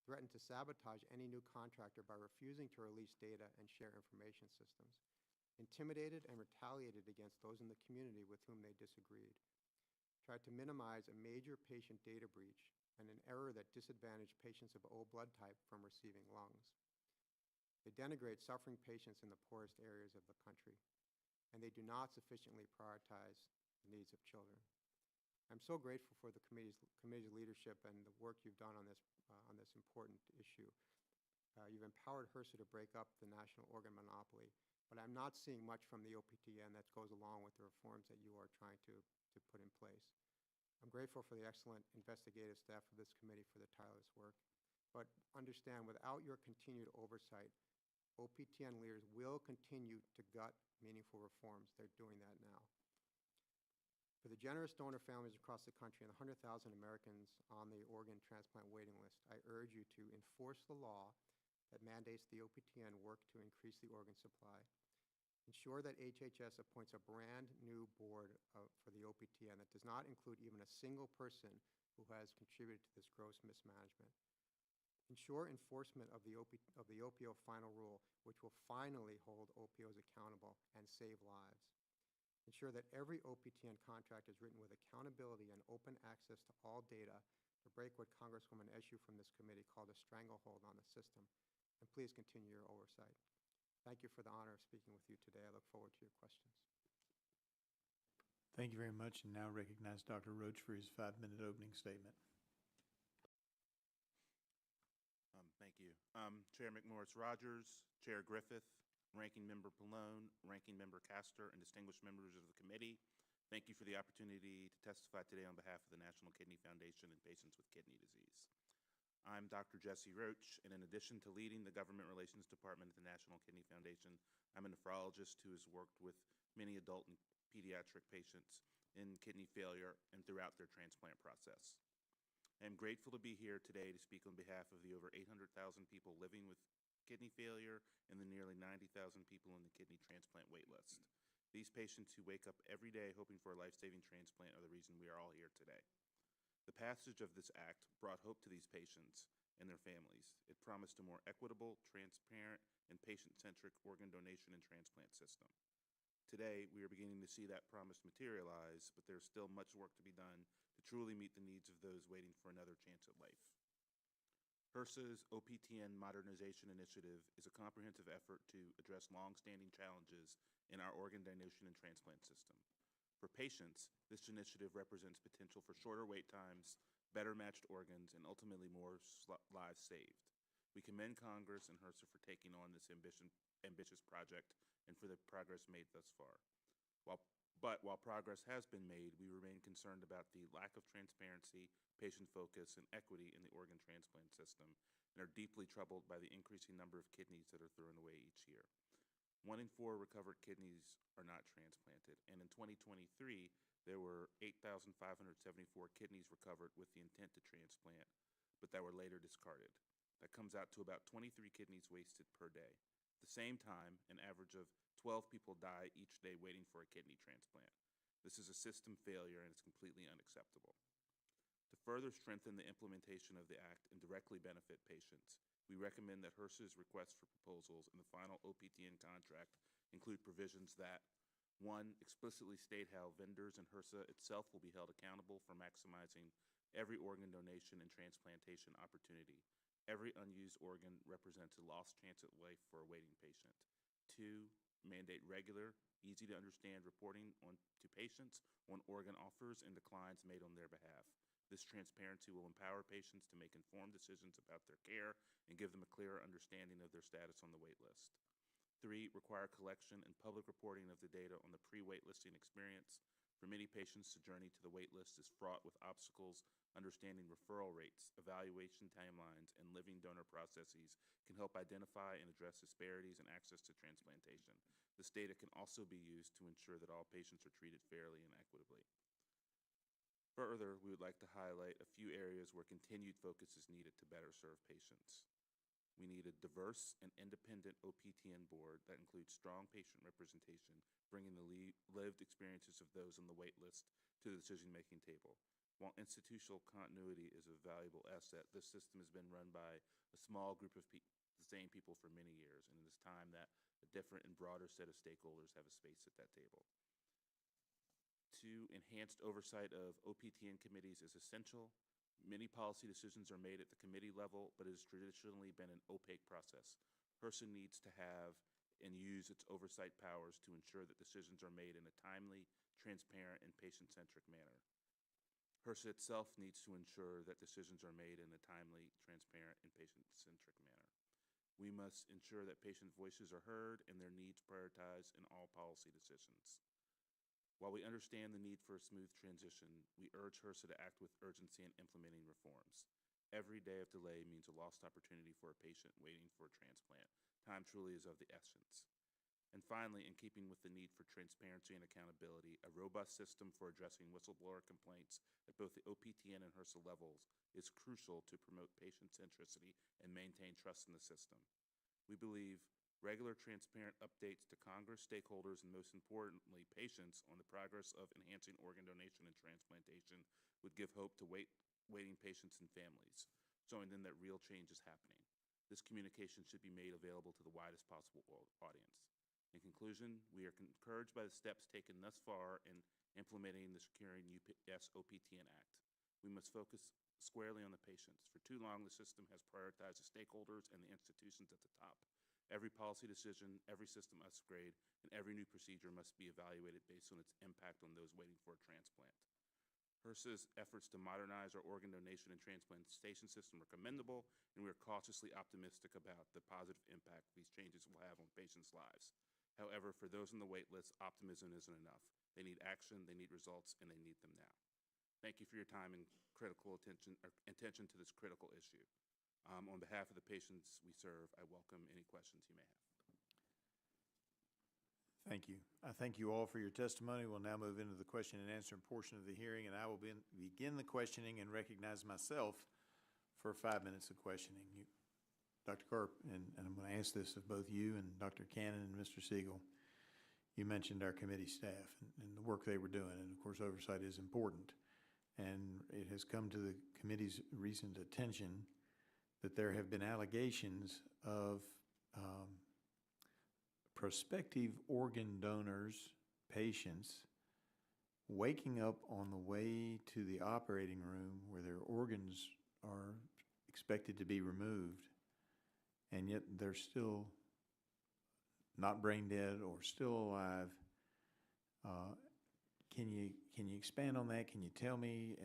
threatened to sabotage any new contractor by refusing to release data and share information systems, intimidated and retaliated against those in the community with whom they disagreed, tried to minimize a major patient data breach and an error that disadvantaged patients of O blood type from receiving lungs. They denigrate suffering patients in the poorest areas of the country, and they do not sufficiently prioritize the needs of children. I'm so grateful for the committee's leadership and the work you've done on this important issue. You've empowered HRSA to break up the national organ monopoly, but I'm not seeing much from the OPTN that goes along with the reforms that you are trying to put in place. I'm grateful for the excellent investigative staff of this committee for the tireless work, but understand without your continued oversight, OPTN leaders will continue to gut meaningful reforms. They're doing that now. For the generous donor families across the country and the 100,000 Americans on the organ transplant waiting list, I urge you to enforce the law that mandates the OPTN work to increase the organ supply. Ensure that HHS appoints a brand new board for the OPTN that does not include even a single person who has contributed to this gross mismanagement. Ensure enforcement of the OPO final rule, which will finally hold OPOs accountable and save lives. Ensure that every OPTN contract is written with accountability and open access to all data to break what Congresswoman Eshoo from this committee called a stranglehold on the system. And please continue your oversight. Thank you for the honor of speaking with you today. I look forward to your questions. Thank you very much, and now recognize Dr. Roach for his 5-minute opening statement. Thank you. Chair McMorris-Rogers, Chair Griffith, Ranking Member Pallone, Ranking Member Castor, and distinguished members of the committee, thank you for the opportunity to testify today on behalf of the National Kidney Foundation and patients with kidney disease. I'm Dr. Jesse Roach, and in addition to leading the Government Relations Department at the National Kidney Foundation, I'm a nephrologist who has worked with many adult and pediatric patients in kidney failure and throughout their transplant process. I am grateful to be here today to speak on behalf of the over 800,000 people living with kidney failure and the nearly 90,000 people in the kidney transplant waitlist. These patients who wake up every day hoping for a life-saving transplant are the reason we are all here today. The passage of this act brought hope to these patients and their families. It promised a more equitable, transparent, and patient-centric organ donation and transplant system. Today, we are beginning to see that promise materialize, but there's still much work to be done to truly meet the needs of those waiting for another chance at life. HRSA's OPTN Modernization Initiative is a comprehensive effort to address long-standing challenges in our organ donation and transplant system. For patients, this initiative represents potential for shorter wait times, better matched organs, and ultimately more lives saved. We commend Congress and HRSA for taking on this ambitious project and for the progress made thus far. While progress has been made, we remain concerned about the lack of transparency, patient focus, and equity in the organ transplant system, and are deeply troubled by the increasing number of kidneys that are thrown away each year. 1 in 4 recovered kidneys are not transplanted, and in 2023, there were 8,574 kidneys recovered with the intent to transplant, but that were later discarded. That comes out to about 23 kidneys wasted per day. At the same time, an average of 12 people die each day waiting for a kidney transplant. This is a system failure and it's completely unacceptable. To further strengthen the implementation of the Act and directly benefit patients, we recommend that HRSA's request for proposals in the final OPTN contract include provisions that 1, explicitly state how vendors and HRSA itself will be held accountable for maximizing every organ donation and transplantation opportunity. Every unused organ represents a lost chance at life for a waiting patient. 2, mandate regular, easy-to-understand reporting to patients on organ offers and declines made on their behalf. This transparency will empower patients to make informed decisions about their care and give them a clearer understanding of their status on the wait list. 3, require collection and public reporting of the data on the pre-waitlisting experience. For many patients, the journey to the wait list is fraught with obstacles. Understanding referral rates, evaluation timelines, and living donor processes can help identify and address disparities in access to transplantation. This data can also be used to ensure that all patients are treated fairly and equitably. Further, we would like to highlight a few areas where continued focus is needed to better serve patients. We need a diverse and independent OPTN board that includes strong patient representation, bringing the lived experiences of those on the wait list to the decision-making table. While institutional continuity is a valuable asset, this system has been run by a small group of the same people for many years, and it is time that a different and broader set of stakeholders have a space at that table. 2, enhanced oversight of OPTN committees is essential. Many policy decisions are made at the committee level, but it has traditionally been an opaque process. HRSA needs to have and use its oversight powers to ensure that decisions are made in a timely, transparent, and patient-centric manner. HRSA itself needs to ensure that decisions are made in a timely, transparent, and patient-centric manner. We must ensure that patient voices are heard and their needs prioritized in all policy decisions. While we understand the need for a smooth transition, we urge HRSA to act with urgency in implementing reforms. Every day of delay means a lost opportunity for a patient waiting for a transplant. Time truly is of the essence. And finally, in keeping with the need for transparency and accountability, a robust system for addressing whistleblower complaints at both the OPTN and HRSA levels is crucial to promote patient centricity and maintain trust in the system. We believe regular, transparent updates to Congress, stakeholders, and most importantly, patients on the progress of enhancing organ donation and transplantation would give hope to waiting patients and families, showing them that real change is happening. This communication should be made available to the widest possible audience. In conclusion, we are encouraged by the steps taken thus far in implementing the Securing UPS OPTN Act. We must focus squarely on the patients. For too long, the system has prioritized the stakeholders and the institutions at the top. Every policy decision, every system upgrade, and every new procedure must be evaluated based on its impact on those waiting for a transplant. HRSA's efforts to modernize our organ donation and transplantation system are commendable, and we are cautiously optimistic about the positive impact these changes will have on patients' lives. However, for those on the wait list, optimism isn't enough. They need action, they need results, and they need them now. Thank you for your time and critical attention to this critical issue. On behalf of the patients we serve, I welcome any questions you may have. Thank you. I thank you all for your testimony. We'll now move into the question and answer portion of the hearing, and I will begin the questioning and recognize myself for 5 minutes of questioning. Dr. Karp, and I'm going to ask this of both you and Dr. Cannon and Mr. Siegel. You mentioned our committee staff and the work they were doing, and of course oversight is important. And it has come to the committee's recent attention that there have been allegations of prospective organ donors, patients, waking up on the way to the operating room where their organs are expected to be removed, and yet they're still not brain dead or still alive. Can you expand on that? Can you tell me,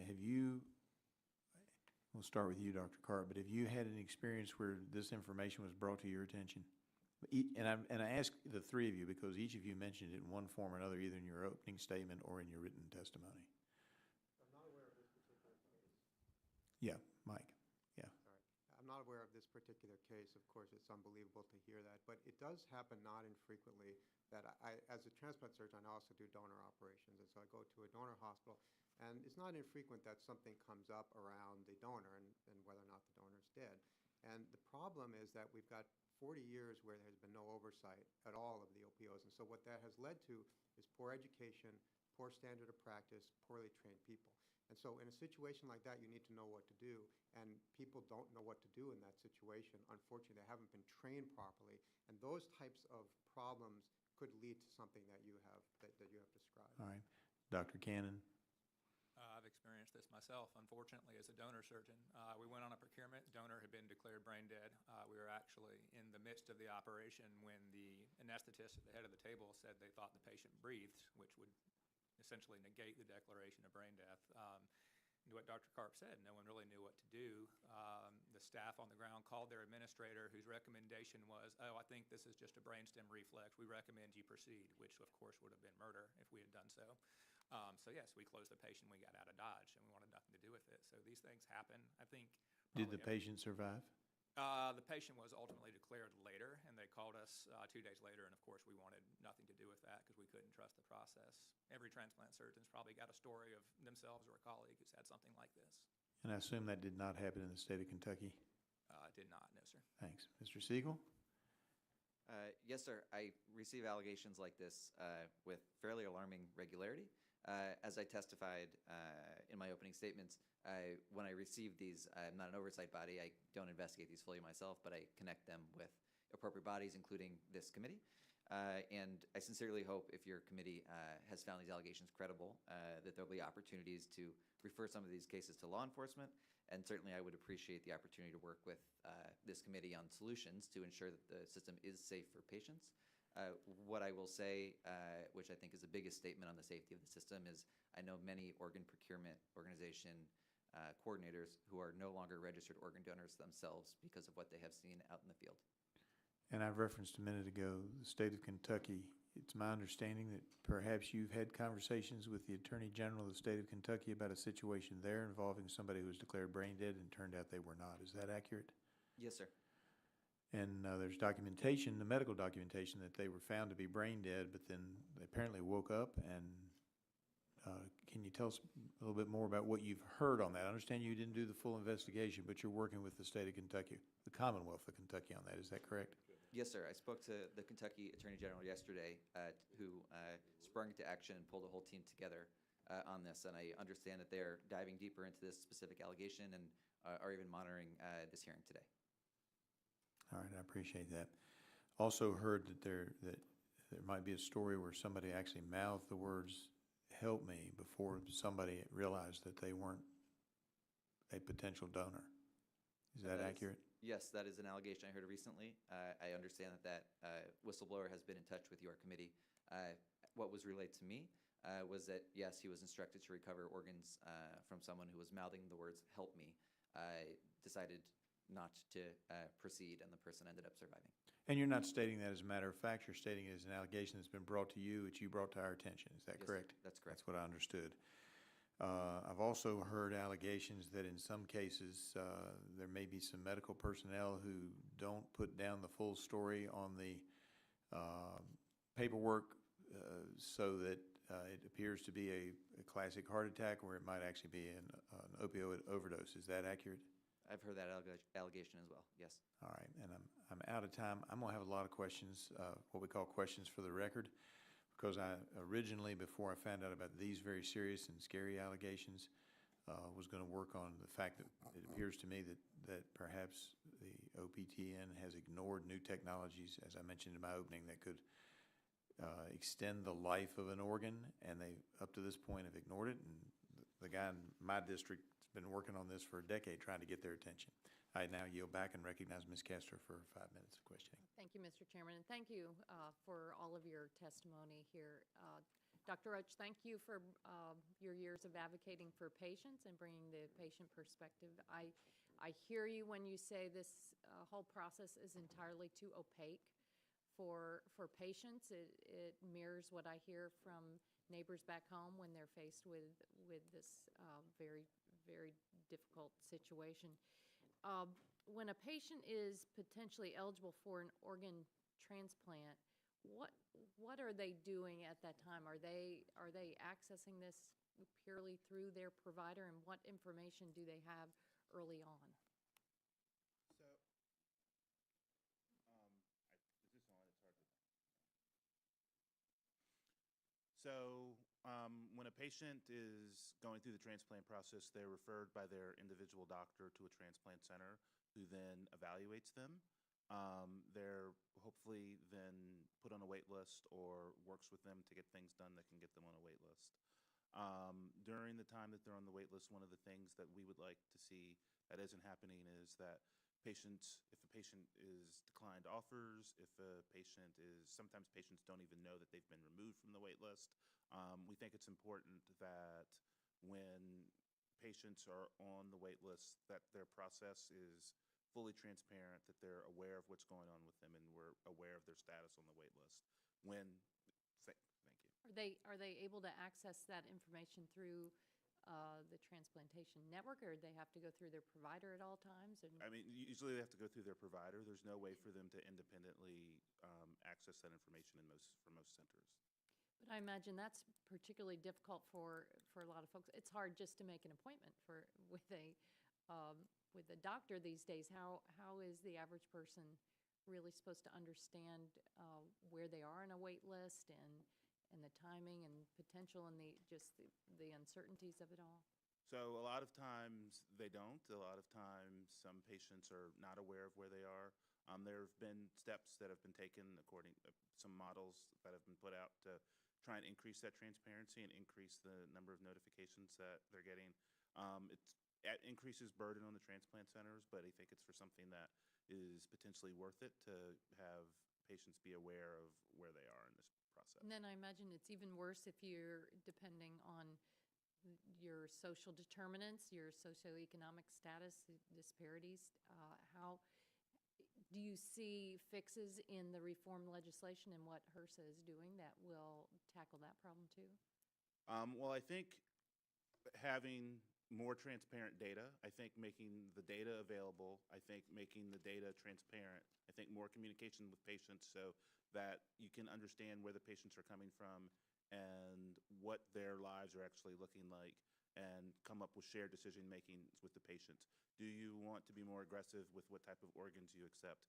we'll start with you, Dr. Karp, but have you had an experience where this information was brought to your attention? And I ask the three of you because each of you mentioned it in one form or another, either in your opening statement or in your written testimony. I'm not aware of this particular case. Yeah, Mike. Yeah. Sorry. I'm not aware of this particular case. Of course, it's unbelievable to hear that, but it does happen not infrequently that I as a transplant surgeon, I also do donor operations, and so I go to a donor hospital, and it's not infrequent that something comes up around the donor and whether or not the donor's dead. And the problem is that we've got 40 years where there has been no oversight at all of the OPOs, and so what that has led to is poor education, poor standard of practice, poorly trained people. And so in a situation like that, you need to know what to do, and people don't know what to do in that situation. Unfortunately, they haven't been trained properly, and those types of problems could lead to something that you have described. All right. Dr. Cannon. I've experienced this myself, unfortunately, as a donor surgeon. We went on a procurement. Donor had been declared brain dead. We were actually in the midst of the operation when the anesthetist at the head of the table said they thought the patient breathed, which would essentially negate the declaration of brain death. And what Dr. Karp said, no one really knew what to do. The staff on the ground called their administrator, whose recommendation was, oh, I think this is just a brainstem reflex. We recommend you proceed, which of course would have been murder if we had done so. So yes, we closed the patient, we got out of Dodge, and we wanted nothing to do with it. So these things happen. I think. Did the patient survive? The patient was ultimately declared later, and they called us 2 days later, and of course, we wanted nothing to do with that because we couldn't trust the process. Every transplant surgeon's probably got a story of themselves or a colleague who's had something like this. And I assume that did not happen in the state of Kentucky? Did not, no, sir. Thanks. Mr. Siegel? Yes, sir. I receive allegations like this with fairly alarming regularity. As I testified in my opening statements, when I receive these, I'm not an oversight body. I don't investigate these fully myself, but I connect them with appropriate bodies, including this committee. And I sincerely hope if your committee has found these allegations credible, that there'll be opportunities to refer some of these cases to law enforcement. And certainly I would appreciate the opportunity to work with this committee on solutions to ensure that the system is safe for patients. What I will say, which I think is the biggest statement on the safety of the system, is I know many organ procurement organization coordinators who are no longer registered organ donors themselves because of what they have seen out in the field. And I've referenced a minute ago the state of Kentucky. It's my understanding that perhaps you've had conversations with the Attorney General of the state of Kentucky about a situation there involving somebody who was declared brain dead and turned out they were not. Is that accurate? Yes, sir. And there's documentation, the medical documentation, that they were found to be brain dead, but then they apparently woke up. And can you tell us a little bit more about what you've heard on that? I understand you didn't do the full investigation, but you're working with the state of Kentucky, the Commonwealth of Kentucky on that. Is that correct? Yes, sir. I spoke to the Kentucky Attorney General yesterday, who sprung into action and pulled a whole team together on this. And I understand that they're diving deeper into this specific allegation and are even monitoring this hearing today. All right, I appreciate that. Also heard that there might be a story where somebody actually mouthed the words "help me" before somebody realized that they weren't a potential donor. Is that accurate? Yes, that is an allegation I heard recently. I understand that whistleblower has been in touch with your committee. What was relayed to me was that, yes, he was instructed to recover organs from someone who was mouthing the words "help me." Decided not to proceed, and the person ended up surviving. And you're not stating that as a matter of fact. You're stating it as an allegation that's been brought to you, that you brought to our attention. Is that correct? Yes, that's correct. That's what I understood. I've also heard allegations that in some cases there may be some medical personnel who don't put down the full story on the paperwork so that it appears to be a classic heart attack, where it might actually be an opioid overdose. Is that accurate? I've heard that allegation as well, yes. All right, and I'm out of time. I'm going to have a lot of questions, what we call questions for the record, because I originally, before I found out about these very serious and scary allegations, was going to work on the fact that it appears to me that perhaps the OPTN has ignored new technologies, as I mentioned in my opening, that could extend the life of an organ, and they, up to this point, have ignored it. And the guy in my district has been working on this for a decade, trying to get their attention. I now yield back and recognize Ms. Castor for 5 minutes of questioning. Thank you, Mr. Chairman, and thank you for all of your testimony here. Dr. Roach, thank you for your years of advocating for patients and bringing the patient perspective. I hear you when you say this whole process is entirely too opaque for patients. It mirrors what I hear from neighbors back home when they're faced with this very, very difficult situation. When a patient is potentially eligible for an organ transplant, what are they doing at that time? Are they accessing this purely through their provider, and what information do they have early on? So when a patient is going through the transplant process, they're referred by their individual doctor to a transplant center who then evaluates them. They're hopefully then put on a wait list or works with them to get things done that can get them on a wait list. During the time that they're on the wait list, one of the things that we would like to see that isn't happening is that patients, if a patient is declined offers, if a patient is, sometimes patients don't even know that they've been removed from the wait list. We think it's important that when patients are on the wait list, that their process is fully transparent, that they're aware of what's going on with them, and we're aware of their status on the wait list. Thank you. Are they able to access that information through the transplantation network, or they have to go through their provider at all times? And I mean, usually they have to go through their provider. There's no way for them to independently access that information for most centers. But I imagine that's particularly difficult for a lot of folks. It's hard just to make an appointment with a doctor these days. How is the average person really supposed to understand where they are on a wait list and the timing and potential and the uncertainties of it all? So a lot of times they don't. A lot of times some patients are not aware of where they are. There have been steps that have been taken according to some models that have been put out to try and increase that transparency and increase the number of notifications that they're getting. It increases burden on the transplant centers, but I think it's for something that is potentially worth it to have patients be aware of where they are in this process. And then I imagine it's even worse if you're depending on your social determinants, your socioeconomic status, disparities. How do you see fixes in the reform legislation and what HRSA is doing that will tackle that problem too? Well, I think having more transparent data, I think making the data available, I think making the data transparent, I think more communication with patients so that you can understand where the patients are coming from and what their lives are actually looking like, and come up with shared decision-making with the patients. Do you want to be more aggressive with what type of organs you accept?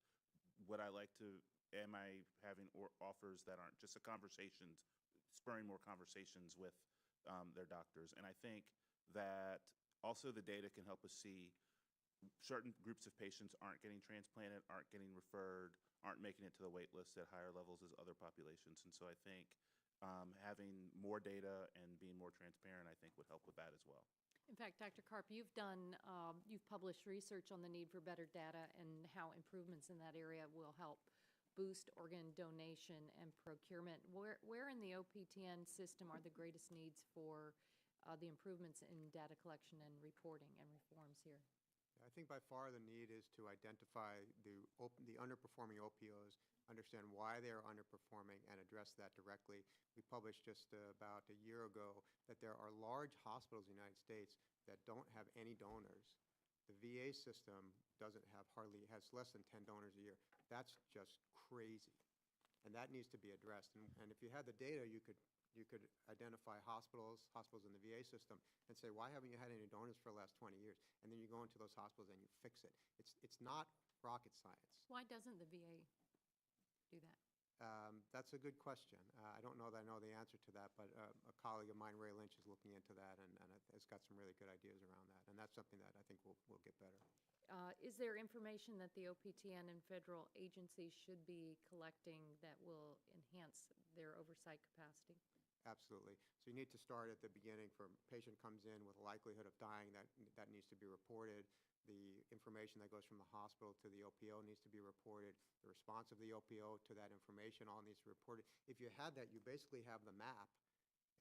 Am I having offers that aren't just spurring more conversations with their doctors? And I think that also the data can help us see certain groups of patients aren't getting transplanted, aren't getting referred, aren't making it to the wait list at higher levels as other populations. And so I think having more data and being more transparent, I think, would help with that as well. In fact, Dr. Karp, you've published research on the need for better data and how improvements in that area will help boost organ donation and procurement. Where in the OPTN system are the greatest needs for the improvements in data collection and reporting and reforms here? I think by far the need is to identify the underperforming OPOs, understand why they are underperforming, and address that directly. We published just about a year ago that there are large hospitals in the United States that don't have any donors. The VA system has less than 10 donors a year. That's just crazy, and that needs to be addressed. And if you had the data, you could identify hospitals in the VA system and say, why haven't you had any donors for the last 20 years? And then you go into those hospitals and you fix it. It's not rocket science. Why doesn't the VA do that? That's a good question. I don't know that I know the answer to that, but a colleague of mine, Ray Lynch, is looking into that and has got some really good ideas around that. And that's something that I think will get better. Is there information that the OPTN and federal agencies should be collecting that will enhance their oversight capacity? Absolutely. So you need to start at the beginning. For a patient comes in with a likelihood of dying, that needs to be reported. The information that goes from the hospital to the OPO needs to be reported. The response of the OPO to that information all needs to be reported. If you had that, you basically have the map,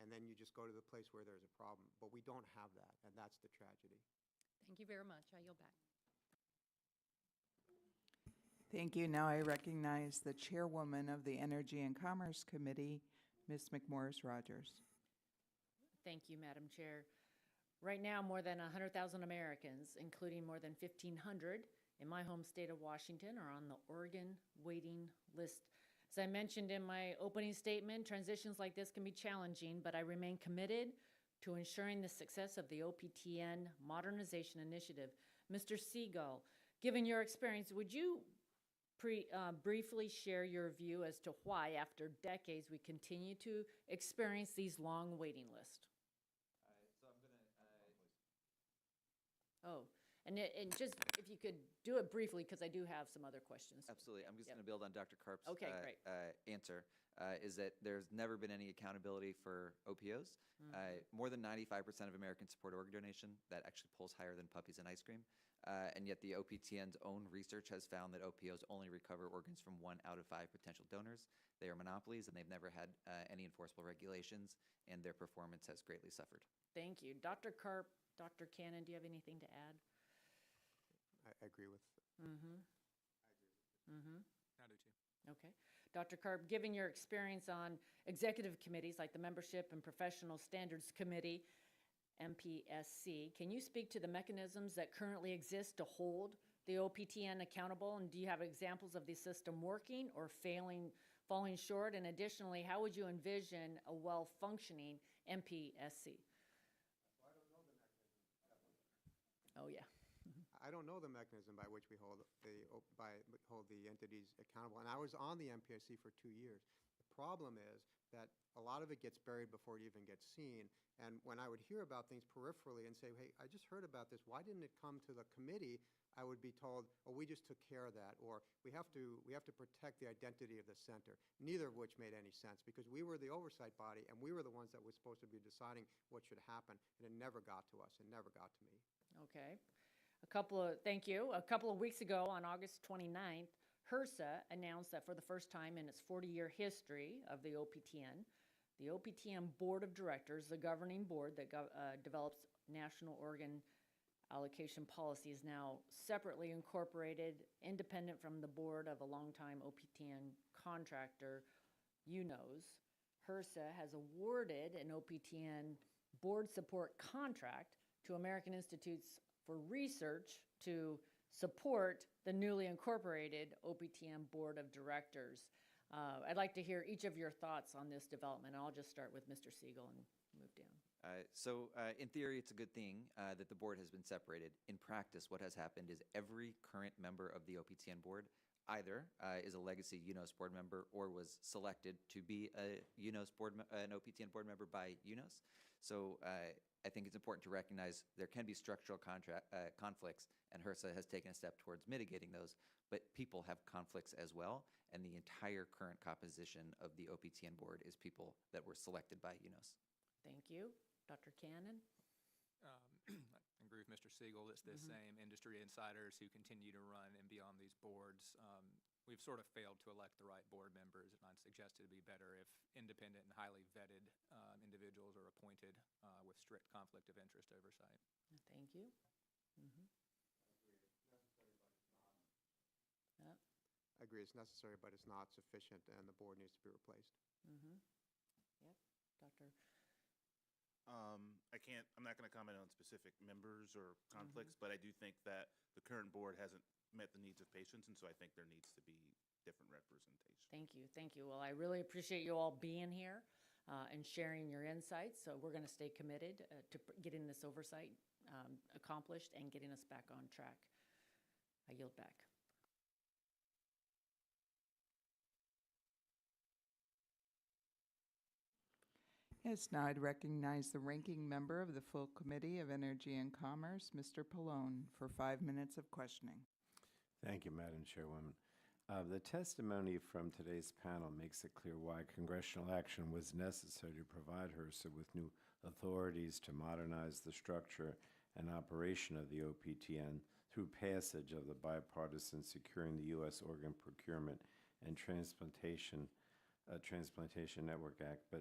and then you just go to the place where there's a problem. But we don't have that, and that's the tragedy. Thank you very much. I yield back. Thank you. Now I recognize the chairwoman of the Energy and Commerce Committee, Ms. McMorris-Rogers. Thank you, Madam Chair. Right now, more than 100,000 Americans, including more than 1,500 in my home state of Washington, are on the organ waiting list. As I mentioned in my opening statement, transitions like this can be challenging, but I remain committed to ensuring the success of the OPTN Modernization Initiative. Mr. Siegel, given your experience, would you briefly share your view as to why, after decades, we continue to experience these long waiting lists? And just, if you could do it briefly, because I do have some other questions. Absolutely. I'm just Yep. going to build on Dr. Karp's Okay, great. answer, is that there's never been any accountability for OPOs. More than 95% of Americans support organ donation. That actually pulls higher than puppies and ice cream. And yet the OPTN's own research has found that OPOs only recover organs from 1 out of 5 potential donors. They are monopolies, and they've never had any enforceable regulations, and their performance has greatly suffered. Thank you. Dr. Karp, Dr. Cannon, do you have anything to add? I agree with. Mm-hmm. I do too. Okay. Dr. Karp, given your experience on executive committees like the Membership and Professional Standards Committee, MPSC, can you speak to the mechanisms that currently exist to hold the OPTN accountable? And do you have examples of the system working or falling short? And additionally, how would you envision a well-functioning MPSC? Oh, yeah. I don't know the mechanism by which we hold the entities accountable, and I was on the MPSC for 2 years. The problem is that a lot of it gets buried before it even gets seen, and when I would hear about things peripherally and say, hey, I just heard about this, why didn't it come to the committee? I would be told, oh, we just took care of that, or we have to protect the identity of the center, neither of which made any sense, because we were the oversight body, and we were the ones that were supposed to be deciding what should happen, and it never got to us, it never got to me. Okay. Thank you. A couple of weeks ago, on August 29th, HRSA announced that for the first time in its 40-year history of the OPTN Board of Directors, the governing board that develops national organ allocation policy, is now separately incorporated, independent from the board of a longtime OPTN contractor, UNOS. HRSA has awarded an OPTN board support contract to American Institutes for Research to support the newly incorporated OPTN Board of Directors. I'd like to hear each of your thoughts on this development. I'll just start with Mr. Siegel and move down. In theory, it's a good thing that the board has been separated. In practice, what has happened is every current member of the OPTN board either is a legacy UNOS board member or was selected to be an OPTN board member by UNOS. So I think it's important to recognize there can be structural conflicts, and HRSA has taken a step towards mitigating those, but people have conflicts as well, and the entire current composition of the OPTN board is people that were selected by UNOS. Thank you. Dr. Cannon? I agree with Mr. Siegel. It's the same industry insiders who continue to run and be on these boards. We've sort of failed to elect the right board members, and I'd suggest it'd be better if independent and highly vetted individuals are appointed with strict conflict of interest oversight. Thank you. I agree, it's necessary, but it's not sufficient, and the board needs to be replaced. Yep. Dr. I'm not going to comment on specific members or conflicts, but I do think that the current board hasn't met the needs of patients, and so I think there needs to be different representation. Thank you. Thank you. Well, I really appreciate you all being here and sharing your insights. So we're going to stay committed to getting this oversight accomplished and getting us back on track. I yield back. Yes, now I'd recognize the ranking member of the full Committee of Energy and Commerce, Mr. Pallone, for 5 minutes of questioning. Thank you, Madam Chairwoman. The testimony from today's panel makes it clear why congressional action was necessary to provide HRSA with new authorities to modernize the structure and operation of the OPTN through passage of the bipartisan Securing the U.S. Organ Procurement and Transplantation Network Act.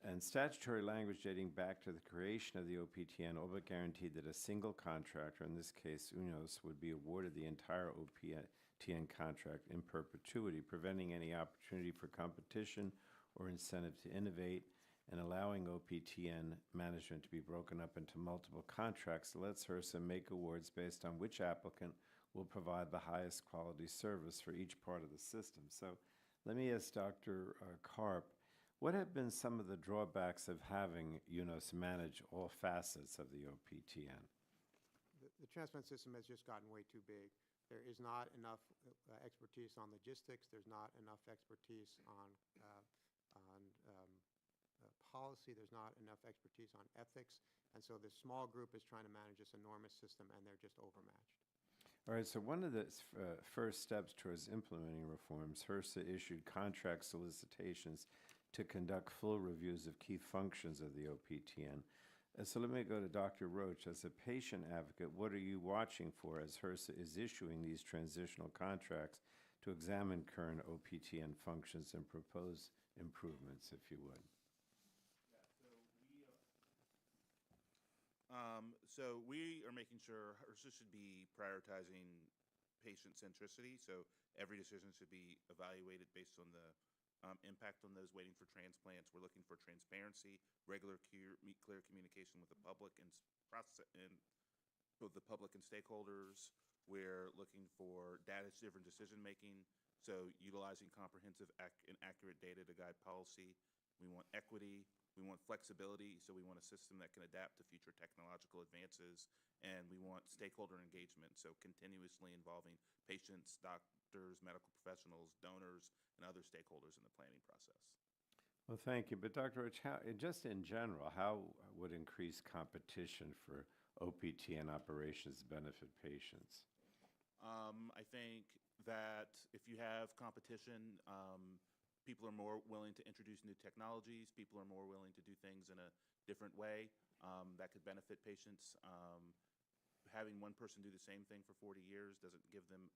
And statutory language dating back to the creation of the OPTN all but guaranteed that a single contractor, in this case UNOS, would be awarded the entire OPTN contract in perpetuity, preventing any opportunity for competition or incentive to innovate, and allowing OPTN management to be broken up into multiple contracts that lets HRSA make awards based on which applicant will provide the highest quality service for each part of the system. So let me ask Dr. Karp, what have been some of the drawbacks of having UNOS manage all facets of the OPTN? The transplant system has just gotten way too big. There is not enough expertise on logistics. There's not enough expertise on policy, there's not enough expertise on ethics, and so this small group is trying to manage this enormous system, and they're just overmatched. All right, so one of the first steps towards implementing reforms, HRSA issued contract solicitations to conduct full reviews of key functions of the OPTN. So let me go to Dr. Roach. As a patient advocate, what are you watching for as HRSA is issuing these transitional contracts to examine current OPTN functions and propose improvements, if you would? So we are making sure HRSA should be prioritizing patient centricity. So every decision should be evaluated based on the impact on those waiting for transplants. We're looking for transparency, regular, clear communication with the public and both the public and stakeholders. We're looking for data-driven decision-making, so utilizing comprehensive and accurate data to guide policy. We want equity. We want flexibility, so we want a system that can adapt to future technological advances. And we want stakeholder engagement, so continuously involving patients, doctors, medical professionals, donors, and other stakeholders in the planning process. Well, thank you. But Dr. Roach, just in general, how would increased competition for OPTN operations benefit patients? I think that if you have competition, people are more willing to introduce new technologies. People are more willing to do things in a different way that could benefit patients. Having one person do the same thing for 40 years doesn't give them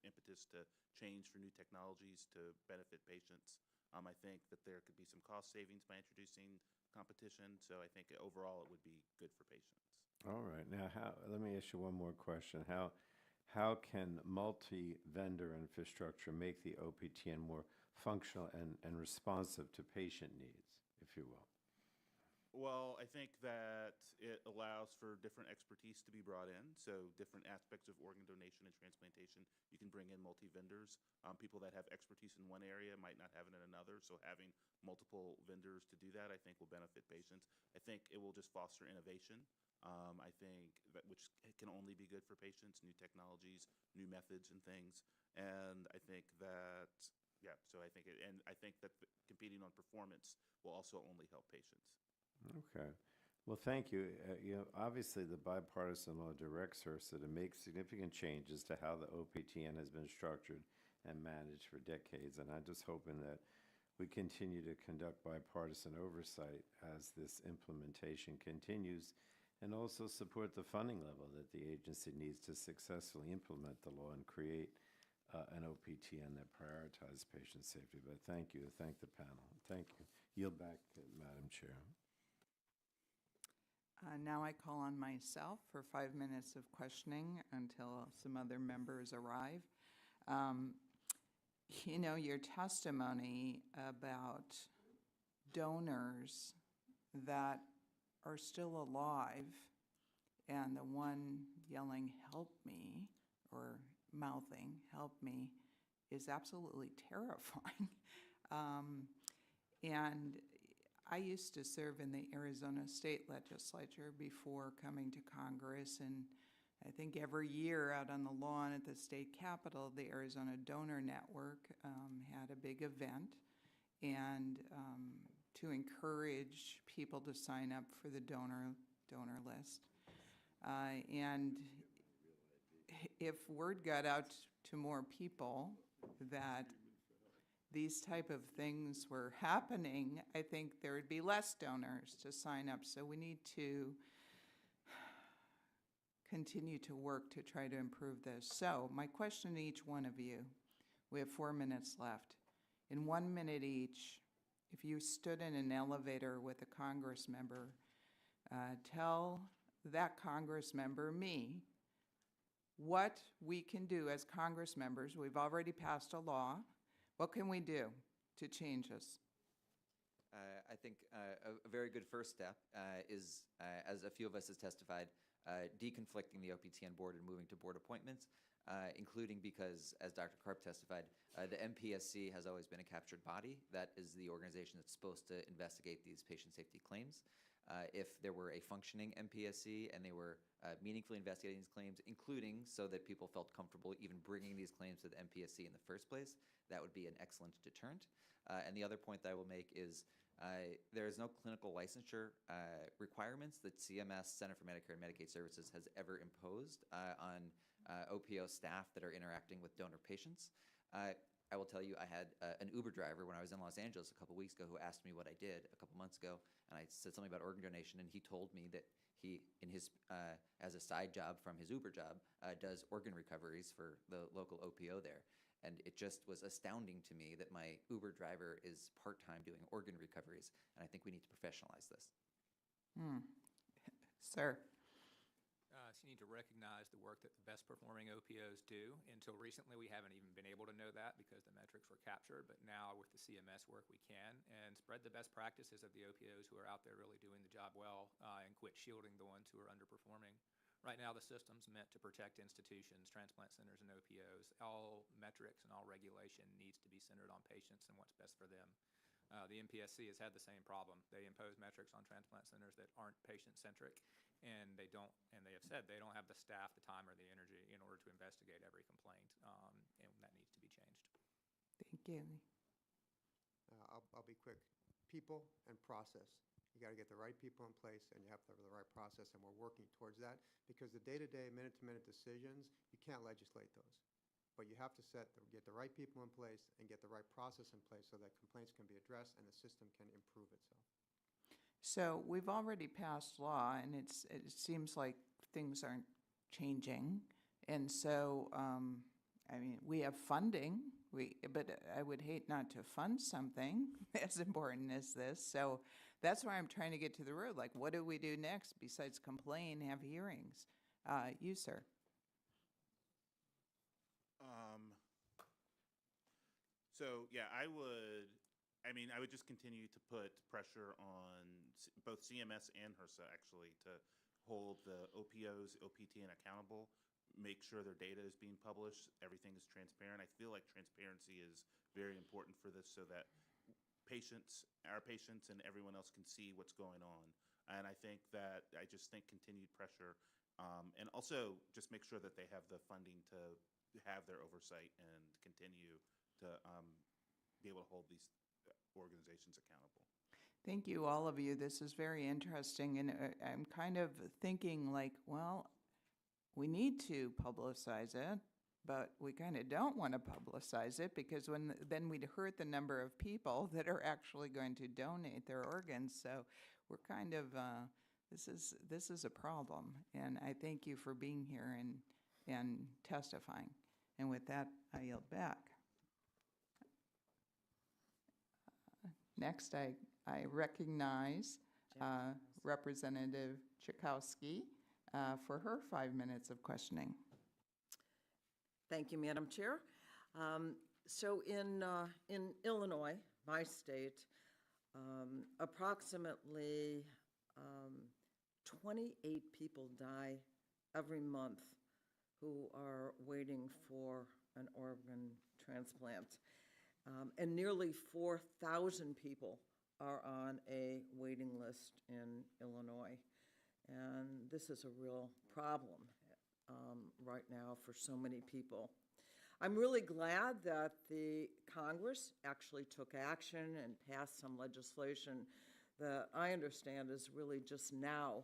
impetus to change for new technologies to benefit patients. I think that there could be some cost savings by introducing competition. So I think overall it would be good for patients. All right. Now, let me ask you one more question. How can multi-vendor infrastructure make the OPTN more functional and responsive to patient needs, if you will? Well, I think that it allows for different expertise to be brought in. So different aspects of organ donation and transplantation, you can bring in multi-vendors. People that have expertise in one area might not have it in another. So having multiple vendors to do that, I think, will benefit patients. I think it will just foster innovation. I think that which can only be good for patients, new technologies, new methods and things. And I think that, yeah, so I think that competing on performance will also only help patients. Okay. Well, thank you. Obviously, the bipartisan law directs HRSA to make significant changes to how the OPTN has been structured and managed for decades. And I'm just hoping that we continue to conduct bipartisan oversight as this implementation continues, and also support the funding level that the agency needs to successfully implement the law and create an OPTN that prioritizes patient safety. But thank you. Thank the panel. Thank you. Yield back, Madam Chair. Now I call on myself for 5 minutes of questioning until some other members arrive. Your testimony about donors that are still alive and the one yelling, "Help me," or mouthing, "Help me," is absolutely terrifying. And I used to serve in the Arizona State Legislature before coming to Congress, and I think every year out on the lawn at the state capitol, the Arizona Donor Network had a big event, and to encourage people to sign up for the donor list. And if word got out to more people that these type of things were happening, I think there would be less donors to sign up. So we need to continue to work to try to improve this. So my question to each one of you, we have 4 minutes left. In 1 minute each, if you stood in an elevator with a Congress member, tell that Congress member, me, what we can do as Congress members. We've already passed a law. What can we do to change this? I think a very good first step is, as a few of us has testified, deconflicting the OPTN board and moving to board appointments, including because, as Dr. Karp testified, the MPSC has always been a captured body. That is the organization that's supposed to investigate these patient safety claims. If there were a functioning MPSC and they were meaningfully investigating these claims, including so that people felt comfortable even bringing these claims to the MPSC in the first place, that would be an excellent deterrent. And the other point that I will make is There is no clinical licensure requirements that CMS, Center for Medicare and Medicaid Services, has ever imposed on OPO staff that are interacting with donor patients. I will tell you, I had an Uber driver when I was in Los Angeles a couple weeks ago who asked me what I did a couple months ago, and I said something about organ donation, and he told me that he, in his as a side job from his Uber job, does organ recoveries for the local OPO there. And it just was astounding to me that my Uber driver is part-time doing organ recoveries, and I think we need to professionalize this. Sir? So you need to recognize the work that the best performing OPOs do. Until recently, we haven't even been able to know that because the metrics were captured, but now with the CMS work, we can, and spread the best practices of the OPOs who are out there really doing the job well, and quit shielding the ones who are underperforming. Right now, the system's meant to protect institutions, transplant centers, and OPOs. All metrics and all regulation needs to be centered on patients and what's best for them. The MPSC has had the same problem. They impose metrics on transplant centers that aren't patient-centric, and they have said they don't have the staff, the time, or the energy in order to investigate every complaint, and that needs to be changed. Thank you. I'll be quick. People and process. You got to get the right people in place, and you have to have the right process, and we're working towards that, because the day-to-day, minute-to-minute decisions, you can't legislate those. But you have to get the right people in place and get the right process in place so that complaints can be addressed and the system can improve itself. So we've already passed law, and it seems like things aren't changing. And so, I mean, we have funding, but I would hate not to fund something as important as this. So that's why I'm trying to get to the root. Like, what do we do next besides complain, have hearings? You, sir. So yeah, I would just continue to put pressure on both CMS and HRSA actually to hold the OPOs, OPTN accountable, make sure their data is being published, everything is transparent. I feel like transparency is very important for this so that our patients and everyone else can see what's going on. And I think continued pressure, and also just make sure that they have the funding to have their oversight and continue to be able to hold these organizations accountable. Thank you, all of you. This is very interesting, and I'm kind of thinking like, well, we need to publicize it, but we kind of don't want to publicize it because then we'd hurt the number of people that are actually going to donate their organs. So we're kind of this is a problem, and I thank you for being here and testifying. And with that, I yield back. Next, I recognize Representative Chakowski for her 5 minutes of questioning. Thank you, Madam Chair. So in Illinois, my state, approximately 28 people die every month who are waiting for an organ transplant. And nearly 4,000 people are on a waiting list in Illinois. And this is a real problem right now for so many people. I'm really glad that the Congress actually took action and passed some legislation that I understand is really just now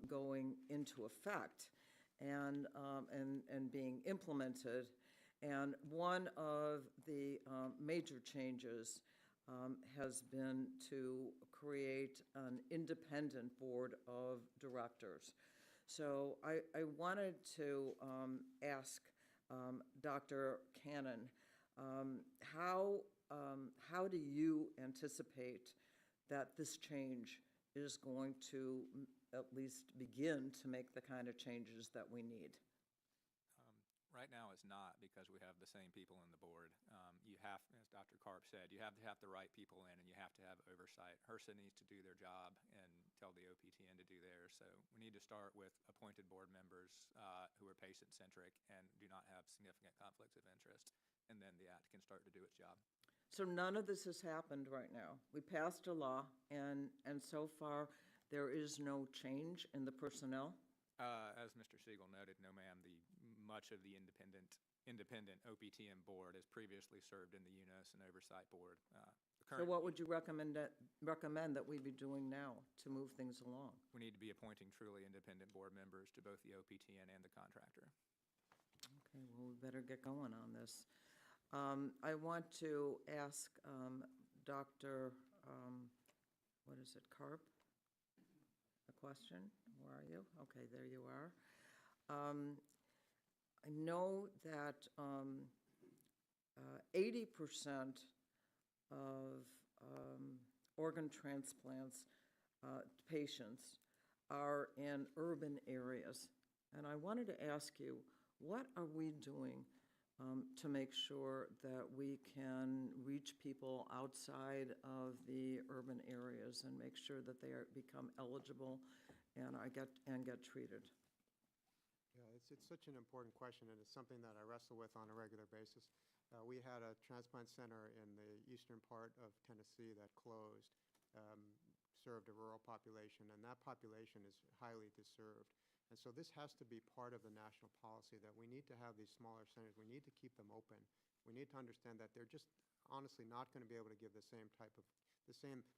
going into effect and being implemented. And one of the major changes has been to create an independent board of directors. So I wanted to ask Dr. Cannon, how do you anticipate that this change is going to at least begin to make the kind of changes that we need? Right now, it's not, because we have the same people in the board. You have, as Dr. Karp said, you have to have the right people in, and you have to have oversight. HRSA needs to do their job and tell the OPTN to do theirs. So we need to start with appointed board members who are patient-centric and do not have significant conflicts of interest, and then the act can start to do its job. So none of this has happened right now. We passed a law, and so far there is no change in the personnel? As Mr. Siegel noted, no ma'am, much of the independent OPTN board has previously served in the UNOS and Oversight board. The So what would you recommend that we be doing now to move things along? We need to be appointing truly independent board members to both the OPTN and the contractor. Okay, well, we better get going on this. I want to ask Dr., what is it, Karp? A question? Where are you? Okay, there you are. I know that 80% of organ transplants patients are in urban areas. And I wanted to ask you, what are we doing to make sure that we can reach people outside of the urban areas and make sure that they become eligible and get treated? Yeah, it's such an important question, and it's something that I wrestle with on a regular basis. We had a transplant center in the eastern part of Tennessee that closed, served a rural population, and that population is highly disserved. And so this has to be part of the national policy, that we need to have these smaller centers. We need to keep them open. We need to understand that they're just honestly not going to be able to give the same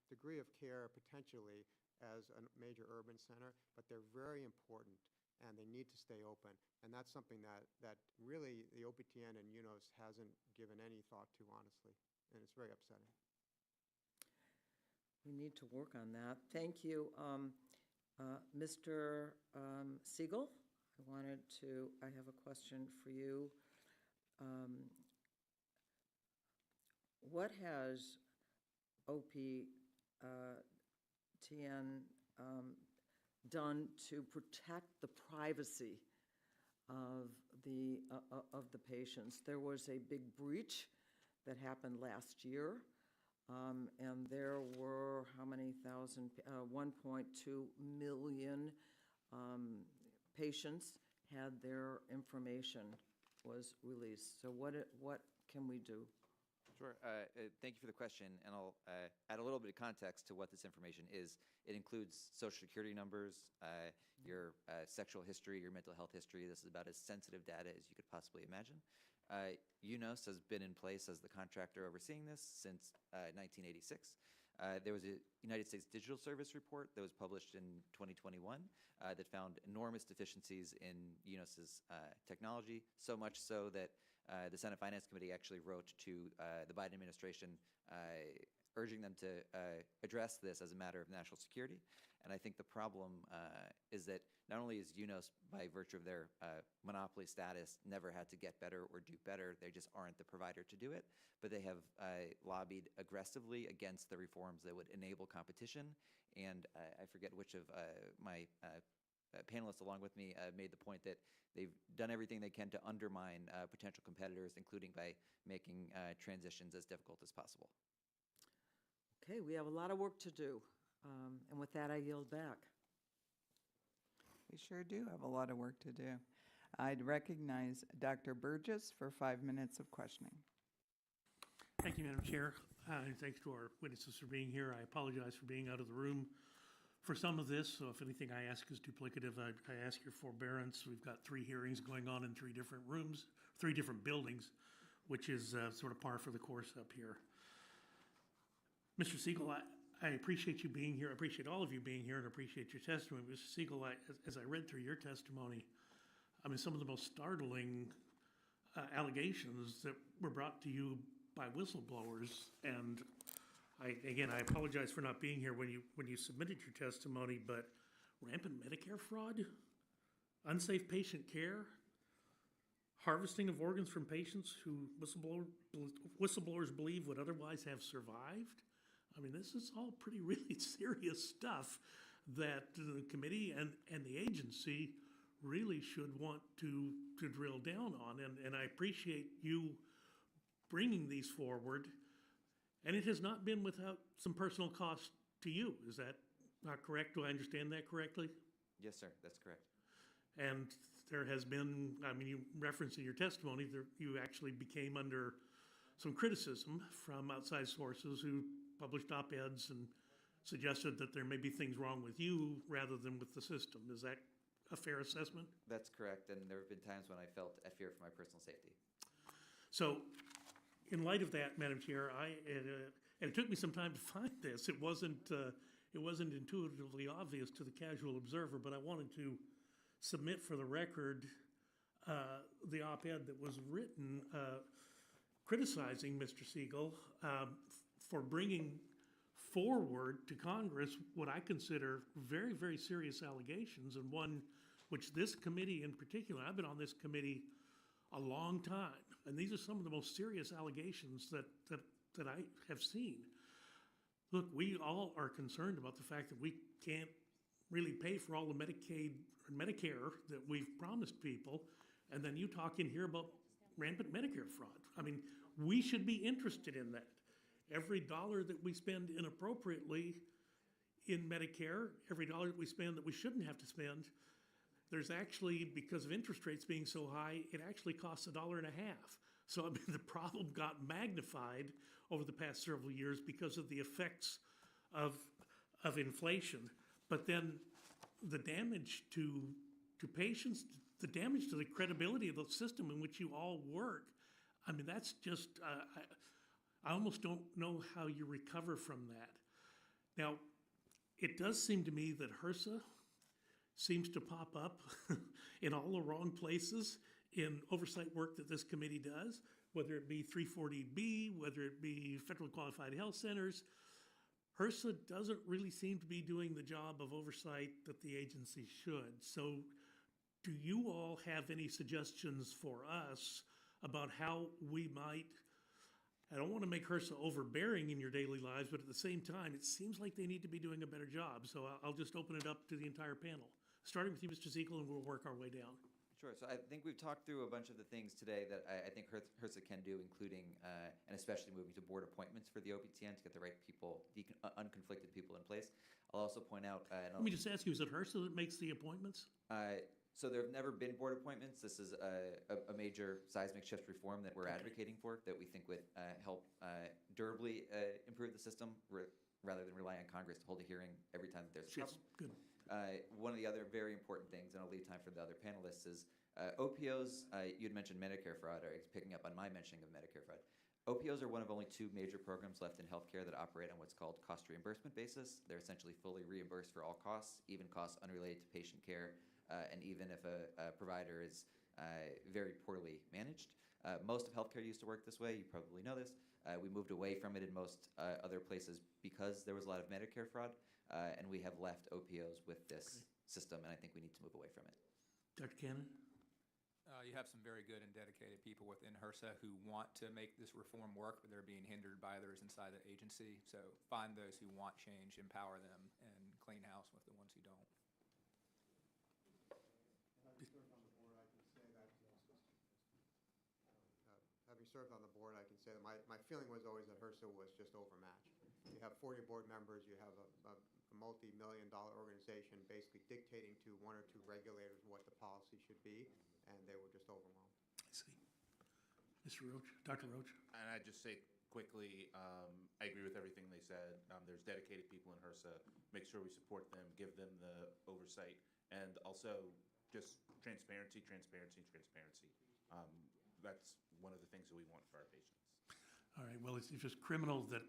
degree of care potentially as a major urban center, but they're very important and they need to stay open. And that's something that really the OPTN and UNOS hasn't given any thought to, honestly, and it's very upsetting. We need to work on that. Thank you. Mr. Siegel, I have a question for you. What has OPTN done to protect the privacy of the patients? There was a big breach that happened last year. And there were how many thousand, 1.2 million patients had their information was released. So what can we do? Sure. Thank you for the question, and I'll add a little bit of context to what this information is. It includes Social Security numbers, your sexual history, your mental health history. This is about as sensitive data as you could possibly imagine. UNOS has been in place as the contractor overseeing this since 1986. There was a United States Digital Service report that was published in 2021 that found enormous deficiencies in UNOS's technology, so much so that the Senate Finance Committee actually wrote to the Biden administration urging them to address this as a matter of national security. And I think the problem is that not only is UNOS, by virtue of their monopoly status, never had to get better or do better, they just aren't the provider to do it, but they have lobbied aggressively against the reforms that would enable competition. And I forget which of my panelists along with me made the point that they've done everything they can to undermine potential competitors, including by making transitions as difficult as possible. Okay, we have a lot of work to do. And with that, I yield back. We sure do have a lot of work to do. I'd recognize Dr. Burgess for 5 minutes of questioning. Thank you, Madam Chair. And thanks to our witnesses for being here. I apologize for being out of the room for some of this, so if anything I ask is duplicative, I ask your forbearance. We've got 3 hearings going on in 3 different rooms, 3 different buildings, which is sort of par for the course up here. Mr. Siegel, I appreciate you being here. I appreciate all of you being here and appreciate your testimony. Mr. Siegel, as I read through your testimony, I mean, some of the most startling allegations that were brought to you by whistleblowers. And I apologize for not being here when you submitted your testimony, but rampant Medicare fraud, unsafe patient care, harvesting of organs from patients who whistleblowers believe would otherwise have survived. I mean, this is all pretty really serious stuff that the committee and the agency really should want to drill down on. And I appreciate you bringing these forward. And it has not been without some personal cost to you. Is that not correct? Do I understand that correctly? Yes, sir, that's correct. And there has been, I mean, you referenced in your testimony that you actually became under some criticism from outside sources who published op-eds and suggested that there may be things wrong with you rather than with the system. Is that a fair assessment? That's correct, and there have been times when I felt a fear for my personal safety. So, in light of that, Madam Chair, And it took me some time to find this. It wasn't intuitively obvious to the casual observer, but I wanted to submit for the record the op-ed that was written criticizing Mr. Siegel for bringing forward to Congress what I consider very, very serious allegations, and one which this committee in particular, I've been on this committee a long time, and these are some of the most serious allegations that I have seen. Look, we all are concerned about the fact that we can't really pay for all the Medicaid or Medicare that we've promised people, and then you talk in here about rampant Medicare fraud. I mean, we should be interested in that. Every dollar that we spend inappropriately in Medicare, every dollar that we spend that we shouldn't have to spend, there's actually, because of interest rates being so high, it actually costs $1.50. So I mean, the problem got magnified over the past several years because of the effects of inflation. But then the damage to patients, the damage to the credibility of the system in which you all work, I mean, that's just, I almost don't know how you recover from that. Now, it does seem to me that HRSA seems to pop up in all the wrong places in oversight work that this committee does, whether it be 340B, whether it be federal qualified health centers. HRSA doesn't really seem to be doing the job of oversight that the agency should. So do you all have any suggestions for us about how we might, I don't want to make HRSA overbearing in your daily lives, but at the same time, it seems like they need to be doing a better job. So I'll just open it up to the entire panel, starting with you, Mr. Siegel, and we'll work our way down. Sure. So I think we've talked through a bunch of the things today that I think HRSA can do, including and especially moving to board appointments for the OPTN to get the right people, unconflicted people in place. I'll also point out. Let me just ask you, is it HRSA that makes the appointments? So there have never been board appointments. This is a major seismic shift reform that we're advocating for, that we think would help durably improve the system rather than rely on Congress to hold a hearing every time that there's a problem. Good. One of the other very important things, and I'll leave time for the other panelists, is OPOs. You'd mentioned Medicare fraud, or picking up on my mentioning of Medicare fraud. OPOs are one of only 2 major programs left in healthcare that operate on what's called cost reimbursement basis. They're essentially fully reimbursed for all costs, even costs unrelated to patient care, and even if a provider is very poorly managed. Most of healthcare used to work this way. You probably know this. We moved away from it in most other places because there was a lot of Medicare fraud, and we have left OPOs with this system, and I think we need to move away from it. Dr. Cannon? You have some very good and dedicated people within HRSA who want to make this reform work, but they're being hindered by others inside the agency. So find those who want change, empower them, and clean house with the ones who don't. Having served on the board, I can say that my feeling was always that HRSA was just overmatched. You have 40 board members, you have a multi-million-dollar organization basically dictating to 1 or 2 regulators what the policy should be, and they were just overwhelmed. I see. Mr. Roach, Dr. Roach? And I'd just say quickly, I agree with everything they said. There's dedicated people in HRSA. Make sure we support them, give them the oversight, and also just transparency. That's one of the things that we want for our patients. All right, well, it's just criminal that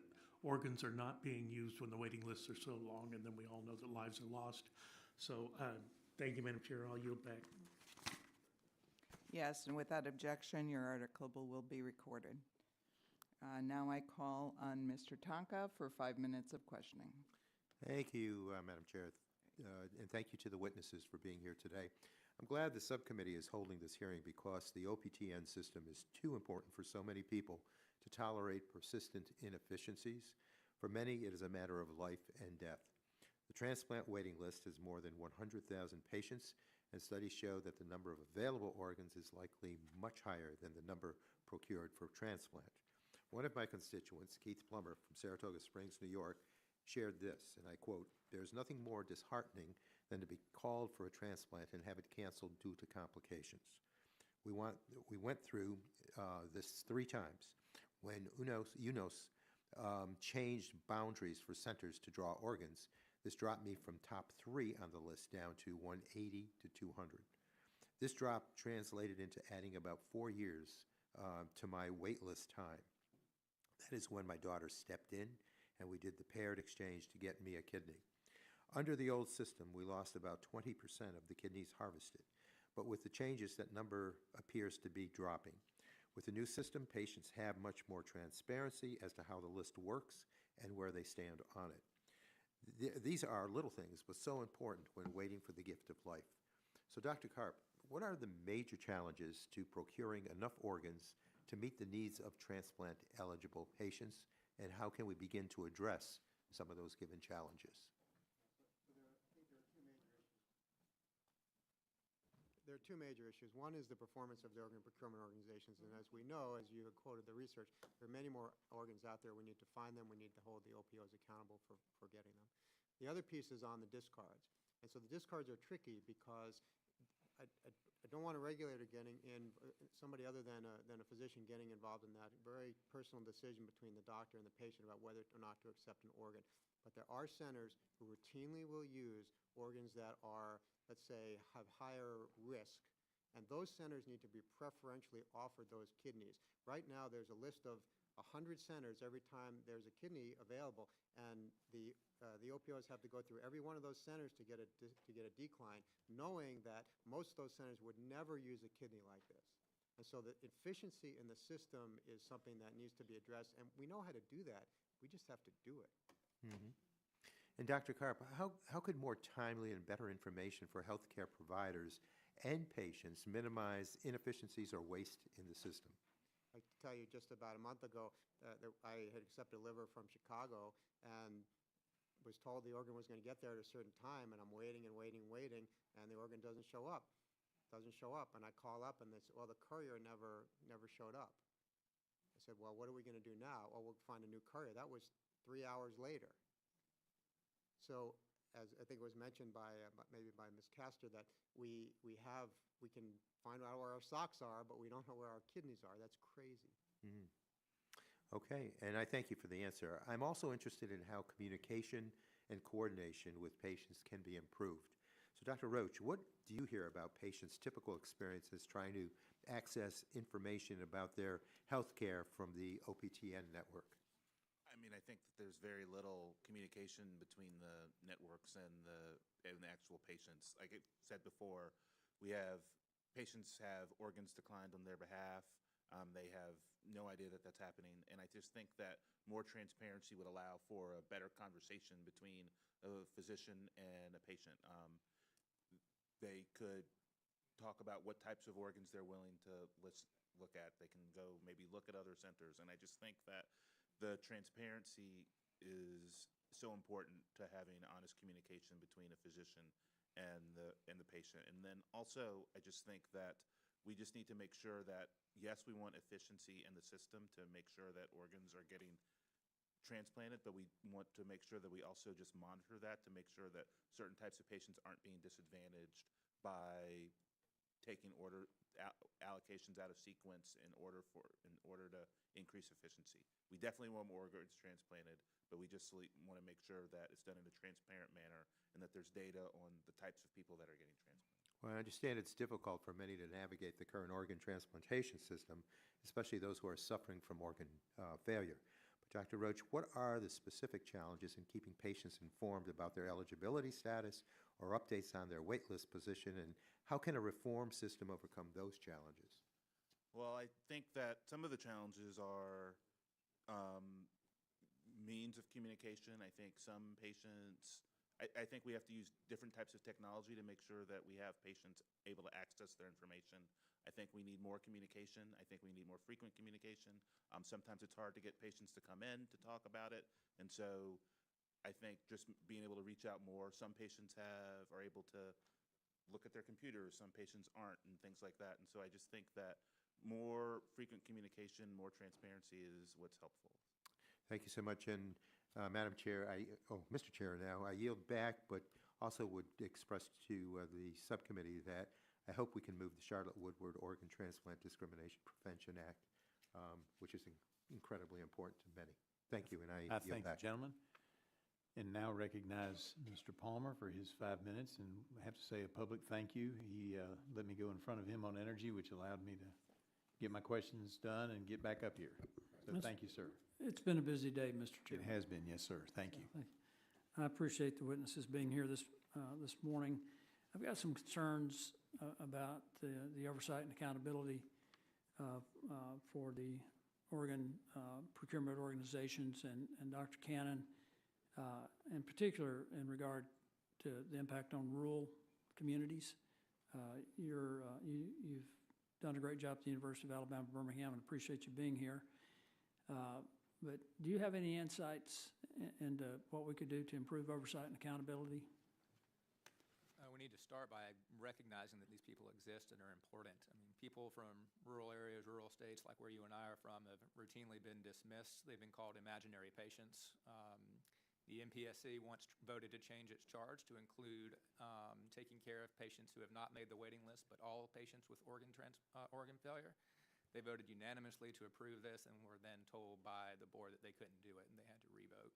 organs are not being used when the waiting lists are so long, and then we all know that lives are lost. So thank you, Madam Chair. I'll yield back. Yes, and without objection, your article will be recorded. Now I call on Mr. Tonka for 5 minutes of questioning. Thank you, Madam Chair, and thank you to the witnesses for being here today. I'm glad the subcommittee is holding this hearing because the OPTN system is too important for so many people to tolerate persistent inefficiencies. For many, it is a matter of life and death. The transplant waiting list has more than 100,000 patients, and studies show that the number of available organs is likely much higher than the number procured for transplant. One of my constituents, Keith Plummer from Saratoga Springs, New York, shared this, and I quote, "There's nothing more disheartening than to be called for a transplant and have it canceled due to complications." We went through this 3 times. When UNOS changed boundaries for centers to draw organs, this dropped me from top 3 on the list down to 180 to 200. This drop translated into adding about 4 years to my wait list time. That is when my daughter stepped in and we did the paired exchange to get me a kidney. Under the old system, we lost about 20% of the kidneys harvested, but with the changes, that number appears to be dropping. With the new system, patients have much more transparency as to how the list works and where they stand on it. These are little things, but so important when waiting for the gift of life. So, Dr. Karp, what are the major challenges to procuring enough organs to meet the needs of transplant-eligible patients, and how can we begin to address some of those given challenges? There are two major issues. One is the performance of the organ procurement organizations, and as we know, as you have quoted the research, there are many more organs out there. We need to find them. We need to hold the OPOs accountable for getting them. The other piece is on the discards. And so the discards are tricky because I don't want a regulator getting in, somebody other than a physician getting involved in that very personal decision between the doctor and the patient about whether or not to accept an organ. But there are centers who routinely will use organs that are, let's say, have higher risk, and those centers need to be preferentially offered those kidneys. Right now, there's a list of 100 centers every time there's a kidney available, and the OPOs have to go through every one of those centers to get a decline, knowing that most of those centers would never use a kidney like this. And so the efficiency in the system is something that needs to be addressed, and we know how to do that. We just have to do it. Mm-hmm. And Dr. Karp, how could more timely and better information for healthcare providers and patients minimize inefficiencies or waste in the system? I can tell you just about a month ago, I had accepted a liver from Chicago and was told the organ was going to get there at a certain time, and I'm waiting and waiting, and the organ doesn't show up. And I call up, and they say, well, the courier never showed up. I said, well, what are we going to do now? Oh, we'll find a new courier. That was 3 hours later. So, as I think it was mentioned by maybe by Ms. Castor, that we can find out where our socks are, but we don't know where our kidneys are. That's crazy. Mm. Okay, and I thank you for the answer. I'm also interested in how communication and coordination with patients can be improved. So, Dr. Roach, what do you hear about patients' typical experiences trying to access information about their health care from the OPTN network? I mean, I think that there's very little communication between the networks and the actual patients. Like I said before, patients have organs declined on their behalf. They have no idea that that's happening. And I just think that more transparency would allow for a better conversation between a physician and a patient. They could talk about what types of organs they're willing to look at. They can go maybe look at other centers. And I just think that the transparency is so important to having honest communication between a physician and the patient. And then also, I just think that we just need to make sure that, yes, we want efficiency in the system to make sure that organs are getting transplanted, but we want to make sure that we also just monitor that to make sure that certain types of patients aren't being disadvantaged by taking allocations out of sequence in order to increase efficiency. We definitely want more organs transplanted, but we just want to make sure that it's done in a transparent manner and that there's data on the types of people that are getting transplanted. Well, I understand it's difficult for many to navigate the current organ transplantation system, especially those who are suffering from organ failure. But Dr. Roach, what are the specific challenges in keeping patients informed about their eligibility status or updates on their waitlist position, and how can a reform system overcome those challenges? Well, I think that some of the challenges are means of communication. I think some patients, I think we have to use different types of technology to make sure that we have patients able to access their information. I think we need more communication. I think we need more frequent communication. Sometimes it's hard to get patients to come in to talk about it. And so I think just being able to reach out more. Some patients are able to look at their computers. Some patients aren't, and things like that. And so I just think that more frequent communication, more transparency is what's helpful. Thank you so much. And Madam Chair, Mr. Chair now, I yield back, but also would express to the subcommittee that I hope we can move the Charlotte Woodward Organ Transplant Discrimination Prevention Act, which is incredibly important to many. Thank you, and I yield thank back. you, gentlemen. And now recognize Mr. Palmer for his 5 minutes, and I have to say a public thank you. He let me go in front of him on energy, which allowed me to get my questions done and get back up here. So Yes. thank you, sir. It's been a busy day, Mr. It Chairman. has been, yes, sir. Thank you. I appreciate the witnesses being here this morning. I've got some concerns about the oversight and accountability for the Oregon procurement organizations and Dr. Cannon, in particular in regard to the impact on rural communities. You've done a great job at the University of Alabama, Birmingham, and appreciate you being here. But do you have any insights into what we could do to improve oversight and accountability? We need to start by recognizing that these people exist and are important. I mean, people from rural areas, rural states like where you and I are from have routinely been dismissed. They've been called imaginary patients. The MPSC once voted to change its charge to include taking care of patients who have not made the waiting list, but all patients with organ failure. They voted unanimously to approve this and were then told by the board that they couldn't do it and they had to revote.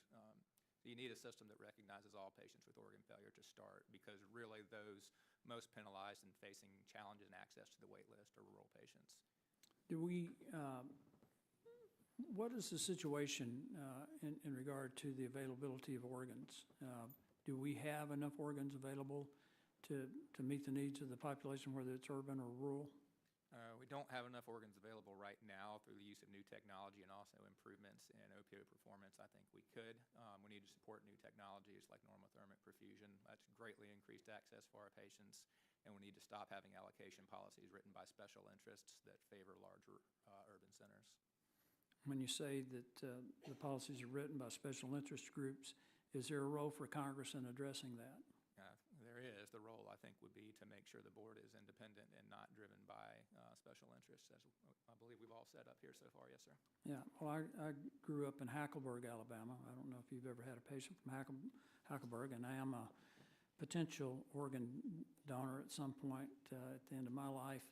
So you need a system that recognizes all patients with organ failure to start, because really those most penalized and facing challenges in access to the wait list are rural patients. What is the situation in regard to the availability of organs? Do we have enough organs available to meet the needs of the population, whether it's urban or rural? We don't have enough organs available right now. Through the use of new technology and also improvements in opioid performance, I think we could. We need to support new technologies like normothermic perfusion. That's greatly increased access for our patients. And we need to stop having allocation policies written by special interests that favor larger urban centers. When you say that the policies are written by special interest groups, is there a role for Congress in addressing that? There is. The role, I think, would be to make sure the board is independent and not driven by special interests, as I believe we've all set up here so far. Yes, sir. Yeah, well, I grew up in Hackleburg, Alabama. I don't know if you've ever had a patient from Hackleburg, and I am a potential organ donor at some point at the end of my life.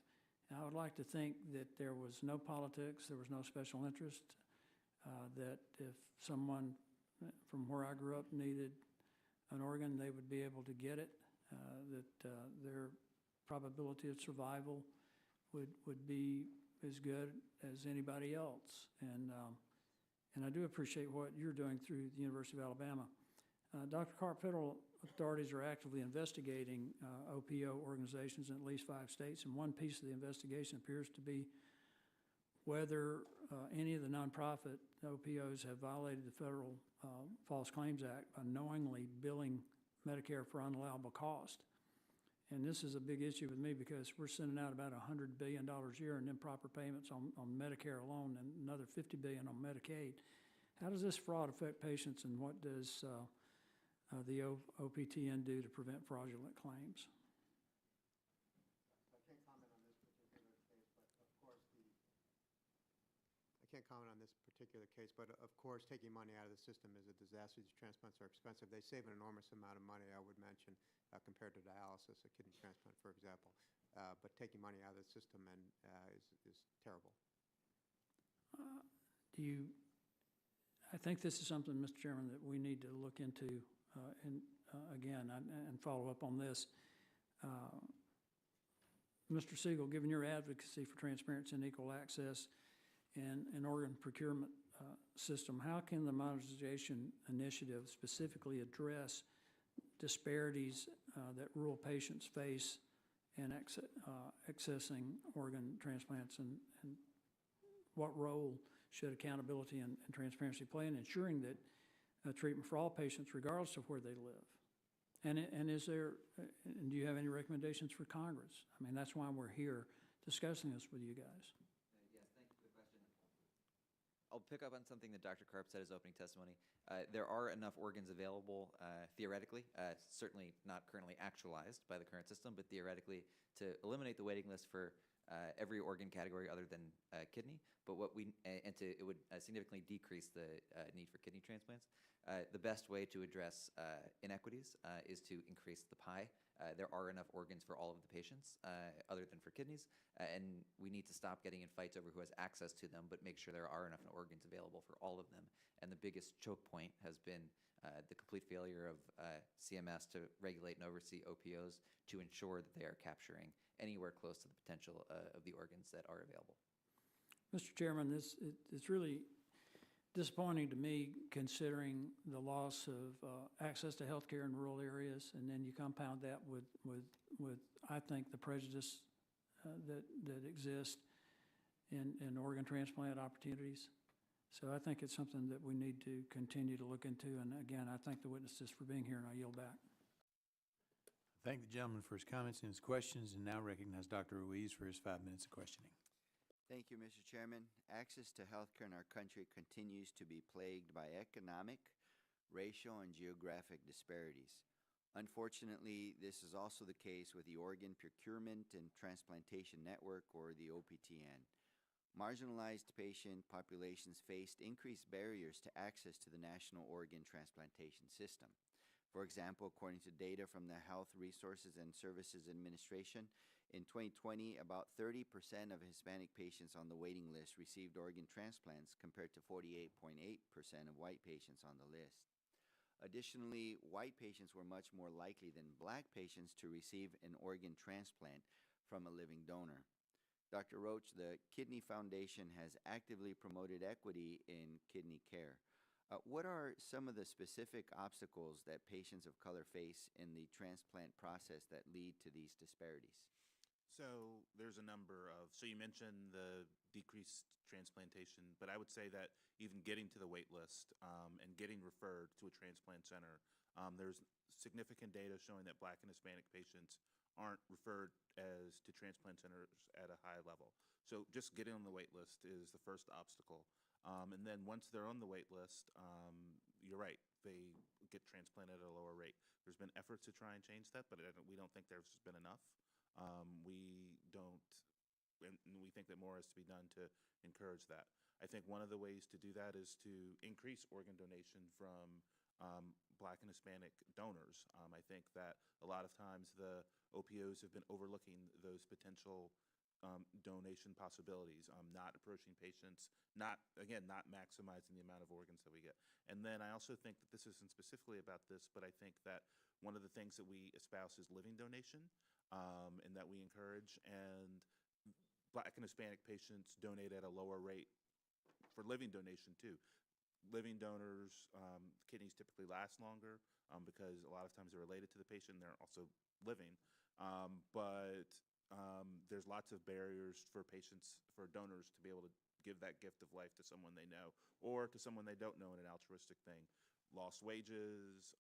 And I would like to think that there was no politics, there was no special interest, that if someone from where I grew up needed an organ, they would be able to get it, that their probability of survival would be as good as anybody else. And I do appreciate what you're doing through the University of Alabama. Dr. Carp, federal authorities are actively investigating OPO organizations in at least 5 states, and one piece of the investigation appears to be whether any of the nonprofit OPOs have violated the Federal False Claims Act by knowingly billing Medicare for unallowable cost. And this is a big issue with me because we're sending out about $100 billion a year in improper payments on Medicare alone and another $50 billion on Medicaid. How does this fraud affect patients, and what does the OPTN do to prevent fraudulent claims? I can't comment on this particular case, but of course I can't comment on this particular case, but of course taking money out of the system is a disaster. These transplants are expensive. They save an enormous amount of money, I would mention, compared to dialysis, a kidney transplant, for example. But taking money out of the system is terrible. I think this is something, Mr. Chairman, that we need to look into and follow up on this. Mr. Siegel, given your advocacy for transparency and equal access and an organ procurement system, how can the Modernization Initiative specifically address disparities that rural patients face in accessing organ transplants, and what role should accountability and transparency play in ensuring that treatment for all patients, regardless of where they live? And do you have any recommendations for Congress? I mean, that's why we're here discussing this with you guys. Yes, thank you for the question. I'll pick up on something that Dr. Karp said in his opening testimony. There are enough organs available, theoretically, certainly not currently actualized by the current system, but theoretically, to eliminate the waiting list for every organ category other than kidney, but it would significantly decrease the need for kidney transplants. The best way to address inequities is to increase the pie. There are enough organs for all of the patients other than for kidneys, and we need to stop getting in fights over who has access to them, but make sure there are enough organs available for all of them. And the biggest choke point has been the complete failure of CMS to regulate and oversee OPOs to ensure that they are capturing anywhere close to the potential of the organs that are available. Mr. Chairman, it's really disappointing to me considering the loss of access to health care in rural areas, and then you compound that with I think, the prejudice that exists in organ transplant opportunities. So I think it's something that we need to continue to look into, and again, I thank the witnesses for being here, and I yield back. Thank the gentleman for his comments and his questions, and now recognize Dr. Ruiz for his 5 minutes of questioning. Thank you, Mr. Chairman. Access to healthcare in our country continues to be plagued by economic, racial, and geographic disparities. Unfortunately, this is also the case with the Organ Procurement and Transplantation Network, or the OPTN. Marginalized patient populations faced increased barriers to access to the national organ transplantation system. For example, according to data from the Health Resources and Services Administration, in 2020, about 30% of Hispanic patients on the waiting list received organ transplants compared to 48.8% of white patients on the list. Additionally, white patients were much more likely than black patients to receive an organ transplant from a living donor. Dr. Roach, the Kidney Foundation has actively promoted equity in kidney care. What are some of the specific obstacles that patients of color face in the transplant process that lead to these disparities? So there's a number of, so you mentioned the decreased transplantation, but I would say that even getting to the wait list and getting referred to a transplant center, there's significant data showing that Black and Hispanic patients aren't referred as to transplant centers at a high level. So just getting on the wait list is the first obstacle. And then once they're on the wait list, you're right, they get transplanted at a lower rate. There's been efforts to try and change that, but we don't think there's been enough. We don't, and we think that more has to be done to encourage that. I think one of the ways to do that is to increase organ donation from Black and Hispanic donors. I think that a lot of times the OPOs have been overlooking those potential donation possibilities, not approaching patients, not maximizing the amount of organs that we get. And then I also think that this isn't specifically about this, but I think that one of the things that we espouse is living donation, and that we encourage, and Black and Hispanic patients donate at a lower rate for living donation too. Living donors, kidneys typically last longer because a lot of times they're related to the patient, they're also living. But there's lots of barriers for patients, for donors to be able to give that gift of life to someone they know or to someone they don't know in an altruistic thing. Lost wages,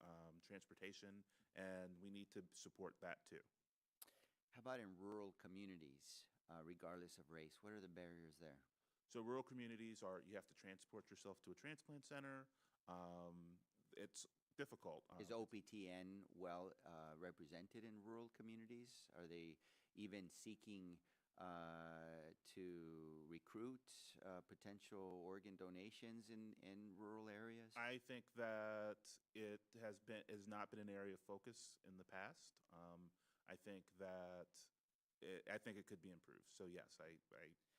transportation, and we need to support that too. How about in rural communities, regardless of race? What are the barriers there? So rural communities are, you have to transport yourself to a transplant center. It's difficult. Is OPTN well represented in rural communities? Are they even seeking to recruit potential organ donations in rural areas? I think that it has not been an area of focus in the past. I think it could be improved. So yes, I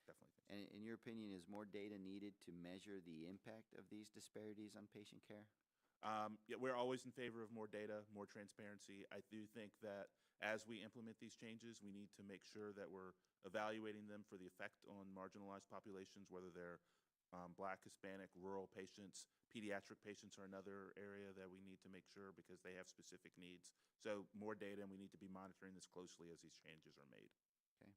definitely think. And in your opinion, is more data needed to measure the impact of these disparities on patient care? Yeah, we're always in favor of more data, more transparency. I do think that as we implement these changes, we need to make sure that we're evaluating them for the effect on marginalized populations, whether they're Black, Hispanic, rural patients. Pediatric patients are another area that we need to make sure because they have specific needs. So more data, and we need to be monitoring this closely as these changes are made. Okay.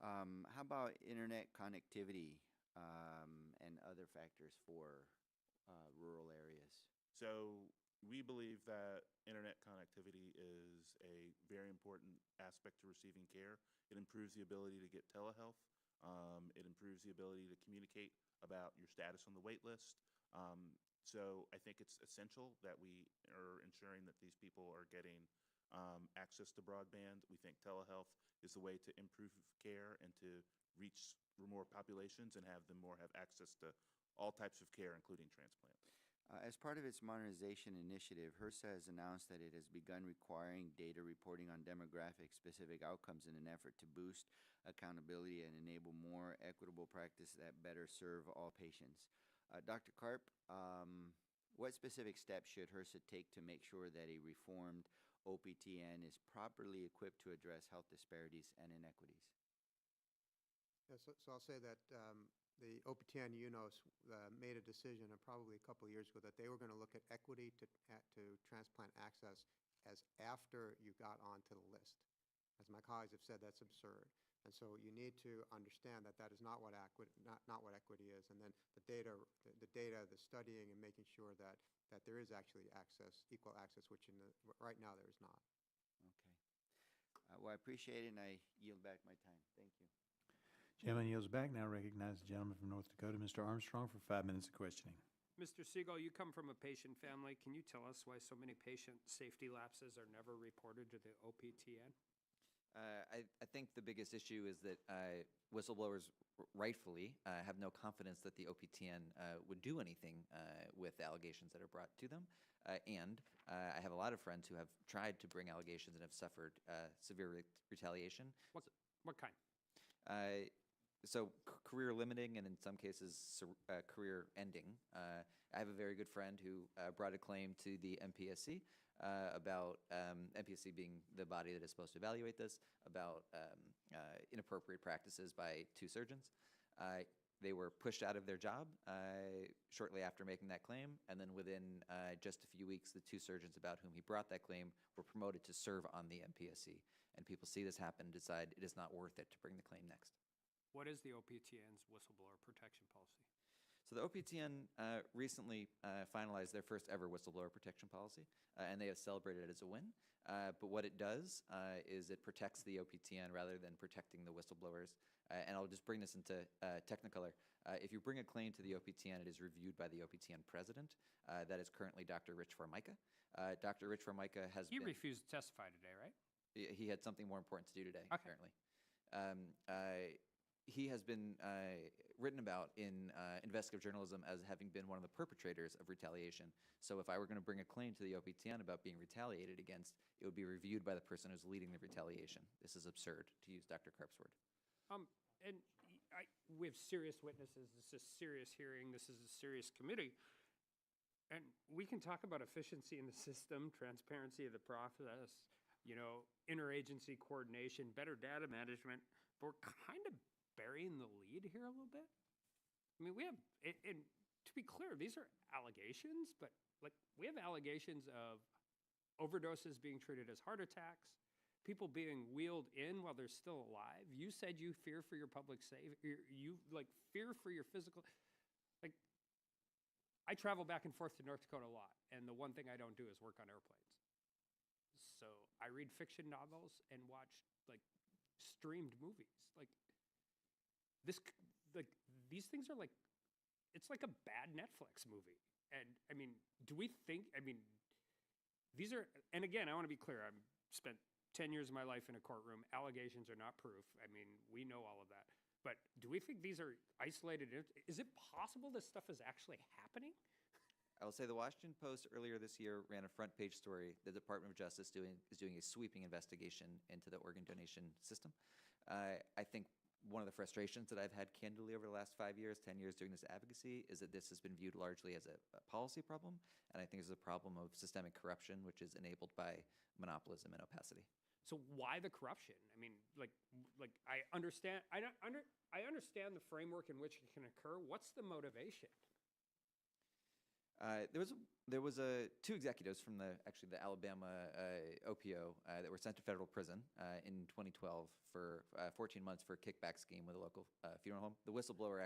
How about internet connectivity and other factors for rural areas? So we believe that internet connectivity is a very important aspect to receiving care. It improves the ability to get telehealth. It improves the ability to communicate about your status on the wait list. So I think it's essential that we are ensuring that these people are getting access to broadband. We think telehealth is the way to improve care and to reach more populations and have them have access to all types of care, including transplant. As part of its modernization initiative, HRSA has announced that it has begun requiring data reporting on demographic-specific outcomes in an effort to boost accountability and enable more equitable practice that better serve all patients. Dr. Karp, what specific steps should HRSA take to make sure that a reformed OPTN is properly equipped to address health disparities and inequities? Yeah, so I'll say that the OPTN UNOS made a decision probably a couple of years ago that they were going to look at equity to transplant access as after you got onto the list. As my colleagues have said, that's absurd. And so you need to understand that that is not what not what equity is. And then the data, the studying, and making sure that there is actually access, equal access, which right now there is not. Okay. Well, I appreciate it, and I yield back my time. Thank you. Gentleman yields back. Now recognize the gentleman from North Dakota, Mr. Armstrong, for 5 minutes of questioning. Mr. Siegel, you come from a patient family. Can you tell us why so many patient safety lapses are never reported to the OPTN? I think the biggest issue is that whistleblowers rightfully have no confidence that the OPTN would do anything with allegations that are brought to them. And I have a lot of friends who have tried to bring allegations and have suffered severe retaliation. What kind? So career limiting and in some cases career ending. I have a very good friend who brought a claim to the MPSC about MPSC being the body that is supposed to evaluate this, about inappropriate practices by 2 surgeons. They were pushed out of their job shortly after making that claim, and then within just a few weeks, the 2 surgeons about whom he brought that claim were promoted to serve on the MPSC. And people see this happen and decide it is not worth it to bring the claim next. What is the OPTN's whistleblower protection policy? So the OPTN recently finalized their first ever whistleblower protection policy, and they have celebrated it as a win. But what it does is it protects the OPTN rather than protecting the whistleblowers. And I'll just bring this into Technicolor. If you bring a claim to the OPTN, it is reviewed by the OPTN president. That is currently Dr. Rich Formica. Dr. Rich Formica has He been... refused to testify today, right? He had something more important to do today, Okay. apparently. He has been written about in investigative journalism as having been one of the perpetrators of retaliation. So if I were going to bring a claim to the OPTN about being retaliated against, it would be reviewed by the person who's leading the retaliation. This is absurd, to use Dr. Karp's word. And we have serious witnesses. This is a serious hearing. This is a serious committee. And we can talk about efficiency in the system, transparency of the process, interagency coordination, better data management, but we're kind of burying the lead here a little bit. I mean, we have, and to be clear, these are allegations, but we have allegations of overdoses being treated as heart attacks, people being wheeled in while they're still alive. You said you fear for your public safety, you fear for your physical, I travel back and forth to North Dakota a lot, and the one thing I don't do is work on airplanes. So I read fiction novels and watch streamed movies. These things are it's like a bad Netflix movie. And I mean, do we think, these are, and again, I want to be clear, I've spent 10 years of my life in a courtroom. Allegations are not proof. I mean, we know all of that. But do we think these are isolated? Is it possible this stuff is actually happening? I will say the Washington Post earlier this year ran a front page story. The Department of Justice is doing a sweeping investigation into the organ donation system. I think one of the frustrations that I've had candidly over the last 5 years, 10 years doing this advocacy, is that this has been viewed largely as a policy problem, and I think it's a problem of systemic corruption, which is enabled by monopolism and opacity. So why the corruption? I mean, I understand. I understand the framework in which it can occur. What's the motivation? There was 2 executives from the Alabama OPO that were sent to federal prison in 2012 for 14 months for a kickback scheme with a local funeral home. The whistleblower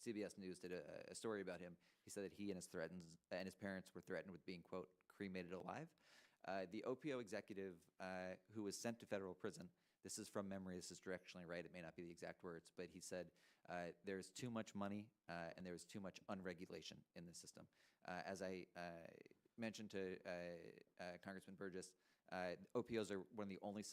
CBS News did a story about him. He said that he and his parents were threatened with being, quote, cremated alive. The OPO executive who was sent to federal prison, this is from memory, this is directionally right, it may not be the exact words, but he said there's too much money and there's too much unregulation in the system. As I mentioned to Congressman Burgess, OPOs are one of the only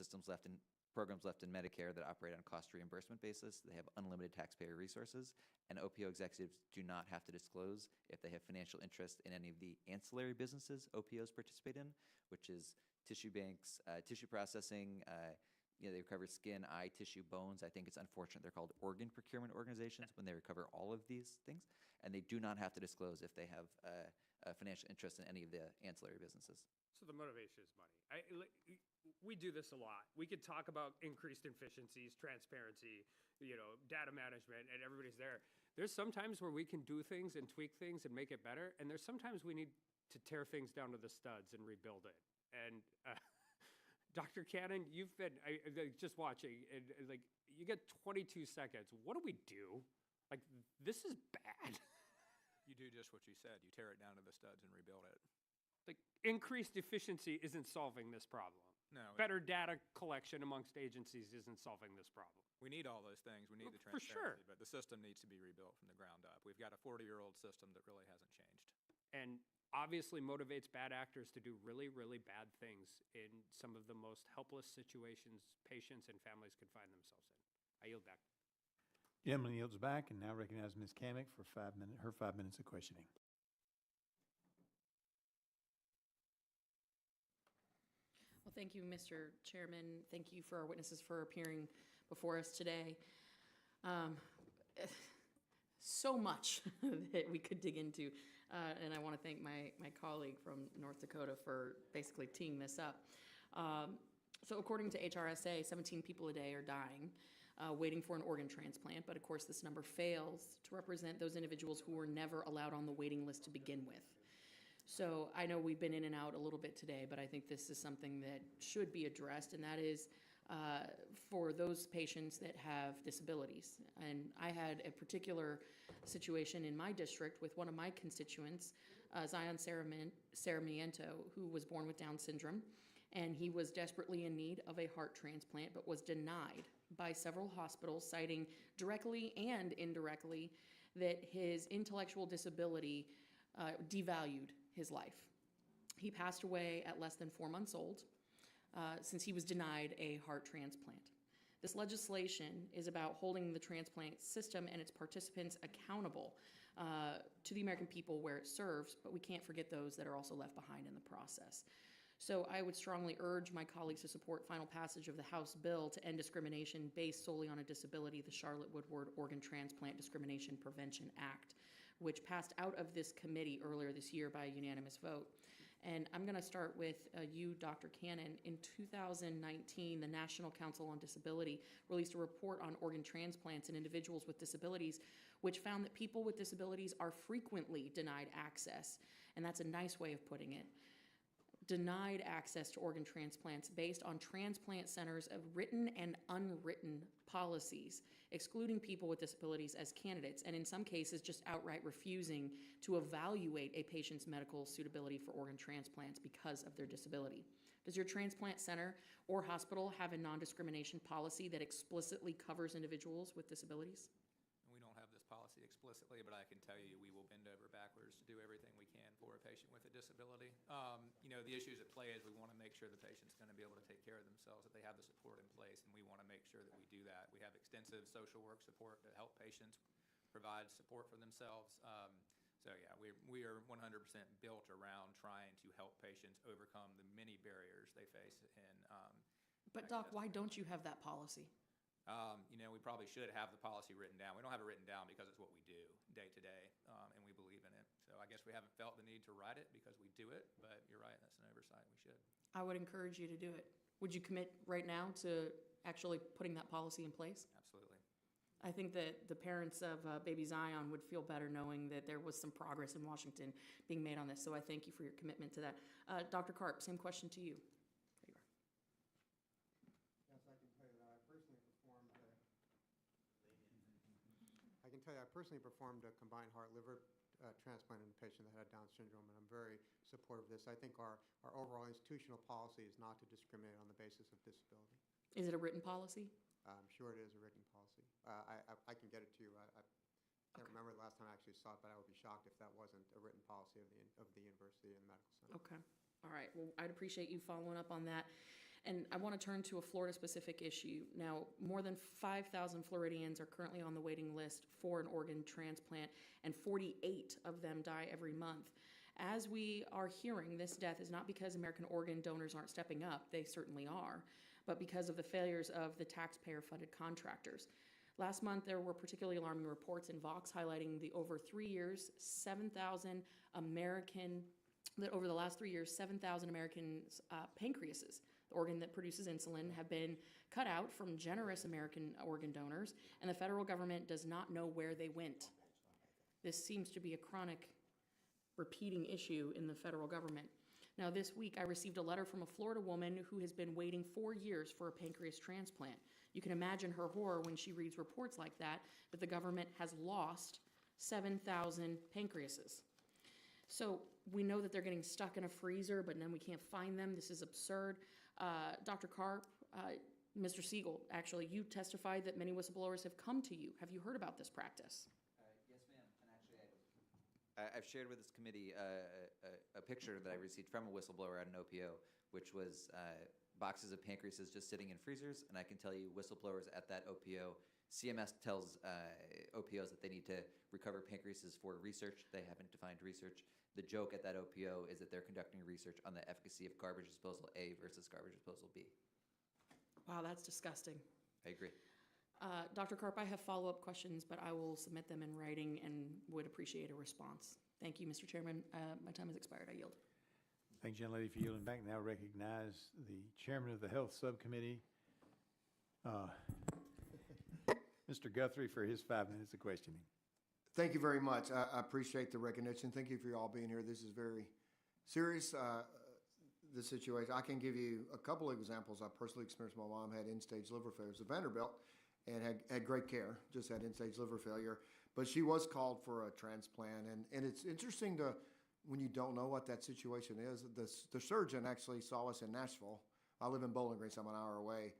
programs left in Medicare that operate on a cost reimbursement basis. They have unlimited taxpayer resources, and OPO executives do not have to disclose if they have financial interest in any of the ancillary businesses OPOs participate in, which is tissue banks, tissue processing, they recover skin, eye, tissue, bones. I think it's unfortunate they're called organ procurement organizations when they recover all of these things, and they do not have to disclose if they have a financial interest in any of the ancillary businesses. So the motivation is money. We do this a lot. We could talk about increased efficiencies, transparency, data management, and everybody's there. There's sometimes where we can do things and tweak things and make it better, and there's sometimes we need to tear things down to the studs and rebuild it. And Dr. Cannon, you've been just watching, and like you get 22 seconds. What do we do? Like, this is bad. You do just what you said. You tear it down to the studs and rebuild it. Like, increased efficiency isn't solving this problem. No. Better data collection amongst agencies isn't solving this problem. We need all those things. We need the For transparency, sure. but the system needs to be rebuilt from the ground up. We've got a 40-year-old system that really hasn't changed. And obviously motivates bad actors to do really, really bad things in some of the most helpless situations patients and families could find themselves in. I yield back. Gentleman yields back and now recognize Ms. Kamick for her 5 minutes of questioning. Well, thank you, Mr. Chairman. Thank you for our witnesses for appearing before us today. So much that we could dig into, and I want to thank my colleague from North Dakota for basically teeing this up. So according to HRSA, 17 people a day are dying waiting for an organ transplant, but of course this number fails to represent those individuals who were never allowed on the waiting list to begin with. So I know we've been in and out a little bit today, but I think this is something that should be addressed, and that is for those patients that have disabilities. And I had a particular situation in my district with one of my constituents, Zion Sarmiento, who was born with Down syndrome, and he was desperately in need of a heart transplant, but was denied by several hospitals, citing directly and indirectly that his intellectual disability devalued his life. He passed away at less than 4 months old since he was denied a heart transplant. This legislation is about holding the transplant system and its participants accountable to the American people where it serves, but we can't forget those that are also left behind in the process. So I would strongly urge my colleagues to support final passage of the House bill to end discrimination based solely on a disability, the Charlotte Woodward Organ Transplant Discrimination Prevention Act, which passed out of this committee earlier this year by a unanimous vote. And I'm going to start with you, Dr. Cannon. In 2019, the National Council on Disability released a report on organ transplants in individuals with disabilities, which found that people with disabilities are frequently denied access. And that's a nice way of putting it. Denied access to organ transplants based on transplant centers of written and unwritten policies, excluding people with disabilities as candidates, and in some cases just outright refusing to evaluate a patient's medical suitability for organ transplants because of their disability. Does your transplant center or hospital have a non-discrimination policy that explicitly covers individuals with disabilities? We don't have this policy explicitly, but I can tell you we will bend over backwards to do everything we can for a patient with a disability. The issues at play is we want to make sure the patient's going to be able to take care of themselves, that they have the support in place, and we want to make sure that we do that. We have extensive social work support to help patients provide support for themselves. So yeah, we are 100% built around trying to help patients overcome the many barriers they face in But Doc, why don't you have that policy? We probably should have the policy written down. We don't have it written down because it's what we do day to day, and we believe in it. So I guess we haven't felt the need to write it because we do it, but you're right, that's an oversight. We should. I would encourage you to do it. Would you commit right now to actually putting that policy in place? Absolutely. I think that the parents of baby Zion would feel better knowing that there was some progress in Washington being made on this. So I thank you for your commitment to that. Dr. Karp, same question to you. There you are. Yes, I can tell you that I personally performed a combined heart-liver transplant in a patient that had Down syndrome, and I'm very supportive of this. I think our overall institutional policy is not to discriminate on the basis of disability. Is it a written policy? I'm sure it is a written policy. I can get it to you. I can't remember the last time I actually saw it, but I would be shocked if that wasn't a written policy of the university and the medical center. Okay. All right. Well, I'd appreciate you following up on that. And I want to turn to a Florida-specific issue. Now, more than 5,000 Floridians are currently on the waiting list for an organ transplant, and 48 of them die every month. As we are hearing, this death is not because American organ donors aren't stepping up. They certainly are, but because of the failures of the taxpayer-funded contractors. Last month, there were particularly alarming reports in Vox highlighting the over 3 years, 7,000 American, that over the last 3 years, 7,000 Americans' pancreases the organ that produces insulin, have been cut out from generous American organ donors, and the federal government does not know where they went. This seems to be a chronic, repeating issue in the federal government. Now, this week, I received a letter from a Florida woman who has been waiting 4 years for a pancreas transplant. You can imagine her horror when she reads reports like that the government has lost 7,000 pancreases. So we know that they're getting stuck in a freezer, but then we can't find them. This is absurd. Dr. Karp, Mr. Siegel, actually, you testified that many whistleblowers have come to you. Have you heard about this practice? Yes, ma'am. And actually, I've shared with this committee a picture that I received from a whistleblower at an OPO, which was boxes of pancreases just sitting in freezers. And I can tell you, whistleblowers at that OPO, CMS tells OPOs that they need to recover pancreases for research. They haven't defined research. The joke at that OPO is that they're conducting research on the efficacy of garbage disposal A versus garbage disposal B. Wow, that's disgusting. I agree. Dr. Karp, I have follow-up questions, but I will submit them in writing and would appreciate a response. Thank you, Mr. Chairman. My time has expired. I yield. Thank you, gentlelady, for yielding back. Now recognize the chairman of the Health Subcommittee, Mr. Guthrie, for his 5 minutes of questioning. Thank you very much. I appreciate the recognition. Thank you for you all being here. This is very serious, the situation. I can give you a couple of examples. I personally experienced my mom had end-stage liver failure at Vanderbilt and had great care, just had end-stage liver failure. But she was called for a transplant. And it's interesting when you don't know what that situation is. The surgeon actually saw us in Nashville. I live in Bowling Green, so I'm an hour away,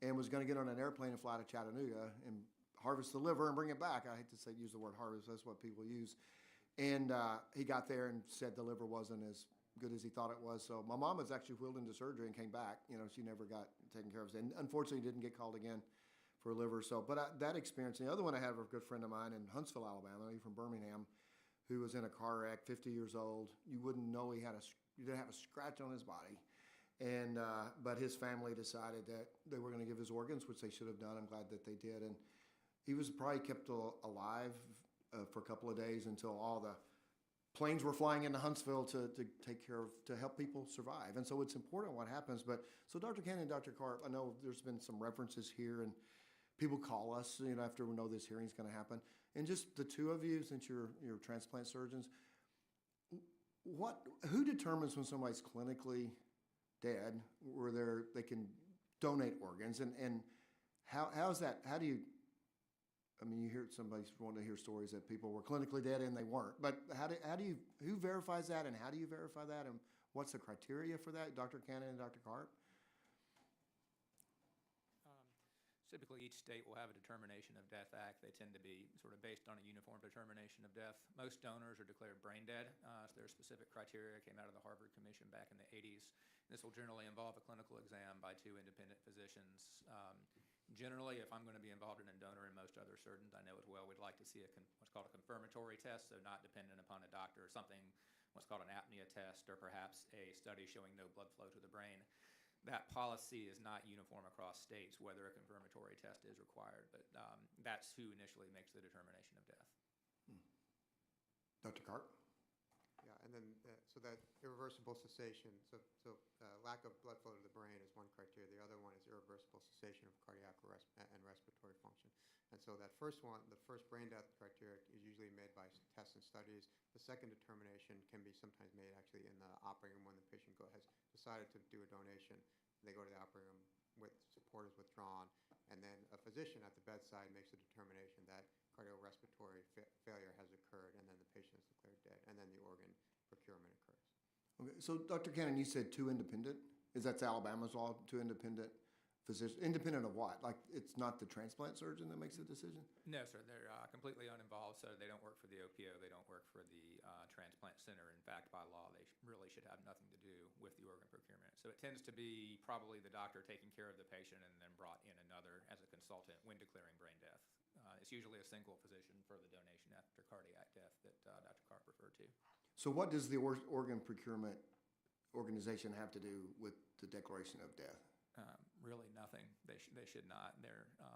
and was going to get on an airplane and fly to Chattanooga and harvest the liver and bring it back. I hate to use the word harvest, that's what people use. And he got there and said the liver wasn't as good as he thought it was. So my mom was actually wheeled into surgery and came back. You know, she never got taken care of. And unfortunately didn't get called again for a liver. So, but that experience, and the other one I have a good friend of mine in Huntsville, Alabama, he's from Birmingham, who was in a car wreck, 50 years old. You wouldn't know he didn't have a scratch on his body. And, but his family decided that they were going to give his organs, which they should have done. I'm glad that they did. And he was probably kept alive for a couple of days until all the planes were flying into Huntsville to take care of, to help people survive. And so it's important what happens. But so Dr. Cannon and Dr. Karp, I know there's been some references here, and people call us, you know, after we know this hearing's going to happen. And just the two of you, since you're transplant surgeons, who determines when somebody's clinically dead, where they can donate organs, and how's that? How do you? I mean, you hear somebody's wanting to hear stories that people were clinically dead and they weren't. But how do you? Who verifies that, and how do you verify that, and what's the criteria for that, Dr. Cannon and Dr. Karp? Typically, each state will have a Determination of Death Act. They tend to be sort of based on a uniform determination of death. Most donors are declared brain dead. So there are specific criteria, came out of the Harvard Commission back in the 80s. This will generally involve a clinical exam by 2 independent physicians. Generally, if I'm going to be involved in a donor, and most other surgeons I know as well, we'd like to see what's called a confirmatory test, so not dependent upon a doctor, or something what's called an apnea test, or perhaps a study showing no blood flow to the brain. That policy is not uniform across states, whether a confirmatory test is required, but that's who initially makes the determination of death. Dr. Karp? Yeah, and then, so that irreversible cessation, so lack of blood flow to the brain is one criteria. The other one is irreversible cessation of cardiac and respiratory function. And so that first one, the first brain death criteria, is usually made by tests and studies. The second determination can be sometimes made actually in the operating room when the patient has decided to do a donation. They go to the operating room with support is withdrawn, and then a physician at the bedside makes a determination that cardiorespiratory failure has occurred, and then the patient is declared dead, and then the organ procurement occurs. Okay, so Dr. Cannon, you said 2 independent? That's Alabama's law, 2 independent physicians? Independent of what? Like, it's not the transplant surgeon that makes the decision? No, sir. They're completely uninvolved, so they don't work for the OPO. They don't work for the transplant center. In fact, by law, they really should have nothing to do with the organ procurement. So it tends to be probably the doctor taking care of the patient and then brought in another as a consultant when declaring brain death. It's usually a single physician for the donation after cardiac death that Dr. Karp referred to. So what does the organ procurement organization have to do with the declaration of death? Really nothing. They should not.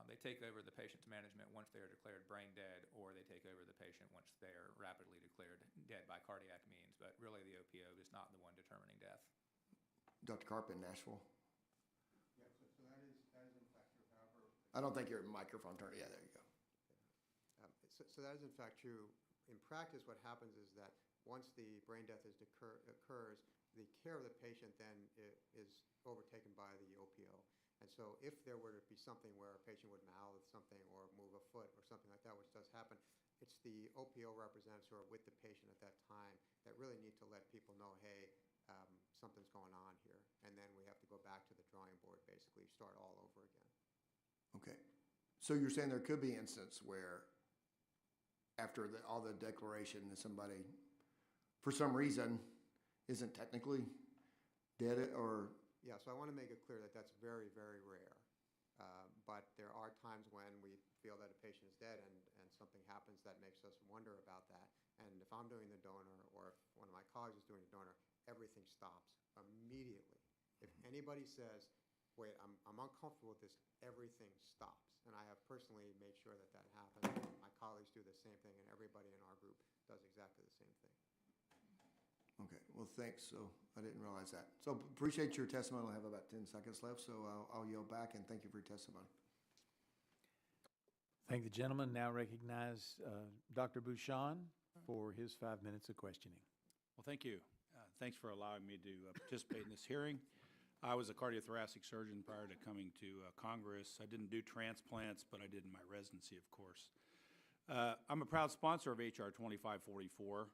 They take over the patient's management once they are declared brain dead, or they take over the patient once they are rapidly declared dead by cardiac means. But really, the OPO is not the one determining death. Dr. Karp in Nashville? I don't think your microphone turned, yeah, there you go. So that is in fact true. In practice, what happens is that once the brain death occurs, the care of the patient then is overtaken by the OPO. And so if there were to be something where a patient would mouth something or move a foot or something like that, which does happen, it's the OPO representatives who are with the patient at that time that really need to let people know, hey, something's going on here. And then we have to go back to the drawing board, basically start all over again. Okay. So you're saying there could be instances where after all the declaration that somebody, for some reason, isn't technically dead or? Yeah, so I want to make it clear that that's very, very rare. But there are times when we feel that a patient is dead and something happens that makes us wonder about that. And if I'm doing the donor or if one of my colleagues is doing the donor, everything stops immediately. If anybody says, wait, I'm uncomfortable with this, everything stops. And I have personally made sure that that happens. My colleagues do the same thing, and everybody in our group does exactly the same thing. Okay, well, thanks. So I didn't realize that. So appreciate your testimony. I have about 10 seconds left, so I'll yield back, and thank you for your testimony. Thank the gentleman. Now recognize Dr. Bouchon for his 5 minutes of questioning. Well, thank you. Thanks for allowing me to participate in this hearing. I was a cardiothoracic surgeon prior to coming to Congress. I didn't do transplants, but I did in my residency, of course. I'm a proud sponsor of H.R. 2544,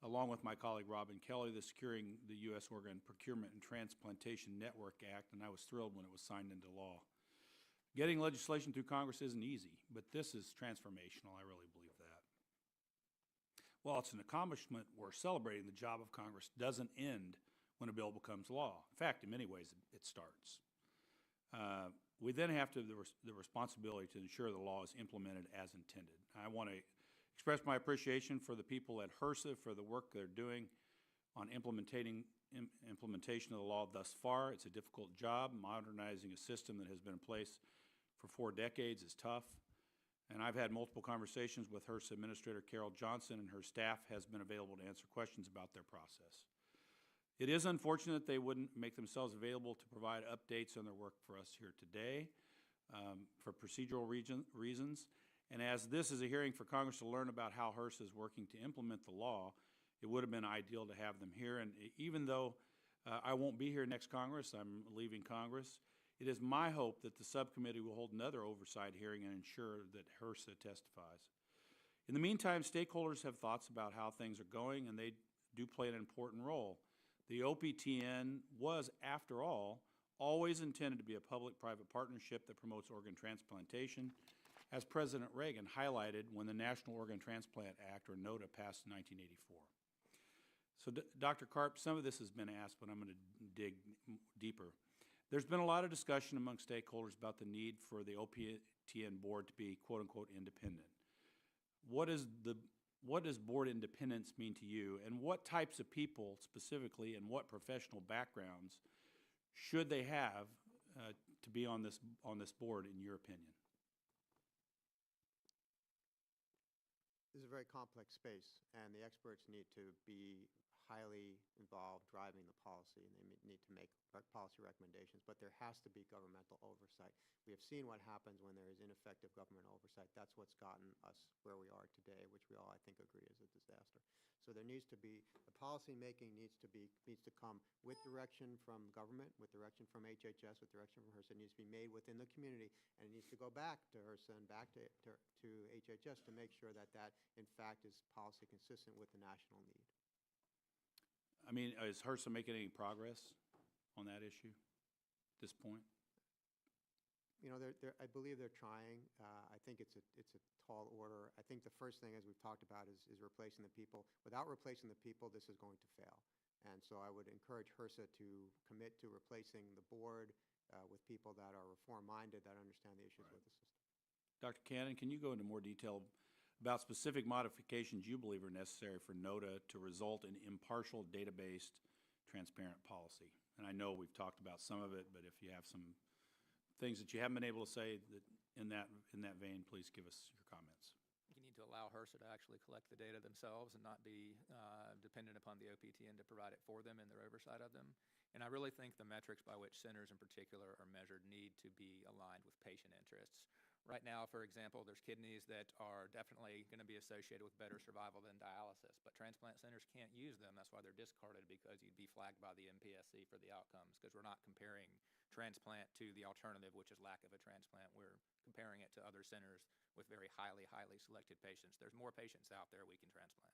along with my colleague Robin Kelly, the Securing the U.S. Organ Procurement and Transplantation Network Act, and I was thrilled when it was signed into law. Getting legislation through Congress isn't easy, but this is transformational. I really believe that. While it's an accomplishment, we're celebrating the job of Congress doesn't end when a bill becomes law. In fact, in many ways, it starts. We then have the responsibility to ensure the law is implemented as intended. I want to express my appreciation for the people at HRSA for the work they're doing on implementation of the law thus far. It's a difficult job. Modernizing a system that has been in place for 4 decades is tough. And I've had multiple conversations with HRSA Administrator Carol Johnson, and her staff has been available to answer questions about their process. It is unfortunate they wouldn't make themselves available to provide updates on their work for us here today for procedural reasons. And as this is a hearing for Congress to learn about how HRSA is working to implement the law, it would have been ideal to have them here. And even though I won't be here next Congress, I'm leaving Congress, it is my hope that the subcommittee will hold another oversight hearing and ensure that HRSA testifies. In the meantime, stakeholders have thoughts about how things are going, and they do play an important role. The OPTN was, after all, always intended to be a public-private partnership that promotes organ transplantation, as President Reagan highlighted when the National Organ Transplant Act, or NOTA, passed in 1984. So, Dr. Karp, some of this has been asked, but I'm going to dig deeper. There's been a lot of discussion among stakeholders about the need for the OPTN board to be, quote-unquote, independent. What does board independence mean to you, and what types of people specifically and what professional backgrounds should they have to be on this board, in your opinion? This is a very complex space, and the experts need to be highly involved driving the policy, and they need to make policy recommendations, but there has to be governmental oversight. We have seen what happens when there is ineffective government oversight. That's what's gotten us where we are today, which we all, I think, agree is a disaster. So there needs to be, the policy making needs to come with direction from government, with direction from HHS, with direction from HRSA. It needs to be made within the community, and it needs to go back to HRSA and back to HHS to make sure that that, in fact, is policy consistent with the national need. I mean, is HRSA making any progress on that issue at this point? You know, I believe they're trying. I think it's a tall order. I think the first thing, as we've talked about, is replacing the people. Without replacing the people, this is going to fail. And so I would encourage HRSA to commit to replacing the board with people that are reform-minded, that understand the issues with the system. Dr. Cannon, can you go into more detail about specific modifications you believe are necessary for NOTA to result in impartial, data-based, transparent policy? And I know we've talked about some of it, but if you have some things that you haven't been able to say that in that vein, please give us your comments. You need to allow HRSA to actually collect the data themselves and not be dependent upon the OPTN to provide it for them in their oversight of them. And I really think the metrics by which centers in particular are measured need to be aligned with patient interests. Right now, for example, there's kidneys that are definitely going to be associated with better survival than dialysis, but transplant centers can't use them. That's why they're discarded, because you'd be flagged by the MPSC for the outcomes, because we're not comparing transplant to the alternative, which is lack of a transplant. We're comparing it to other centers with very highly selected patients. There's more patients out there we can transplant.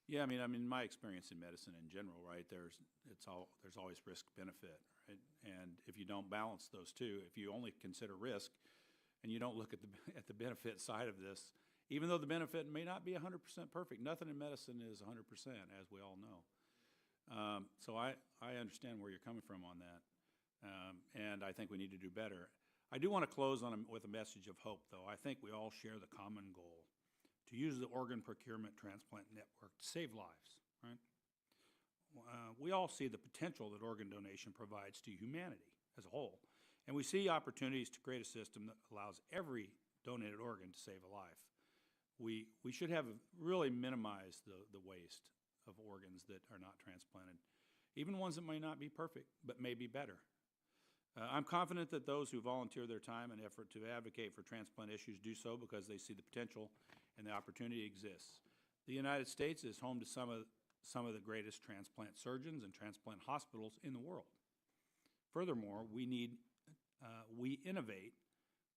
Yeah, I mean, my experience in medicine in general, right, there's always risk benefit, right? And if you don't balance those two, if you only consider risk and you don't look at the benefit side of this, even though the benefit may not be 100% perfect, nothing in medicine is 100%, as we all know. So I understand where you're coming from on that, and I think we need to do better. I do want to close with a message of hope, though. I think we all share the common goal to use the organ procurement transplant network to save lives, right? We all see the potential that organ donation provides to humanity as a whole, and we see opportunities to create a system that allows every donated organ to save a life. We should have really minimized the waste of organs that are not transplanted, even ones that may not be perfect, but may be better. I'm confident that those who volunteer their time and effort to advocate for transplant issues do so because they see the potential and the opportunity exists. The United States is home to some of the greatest transplant surgeons and transplant hospitals in the world. Furthermore, we innovate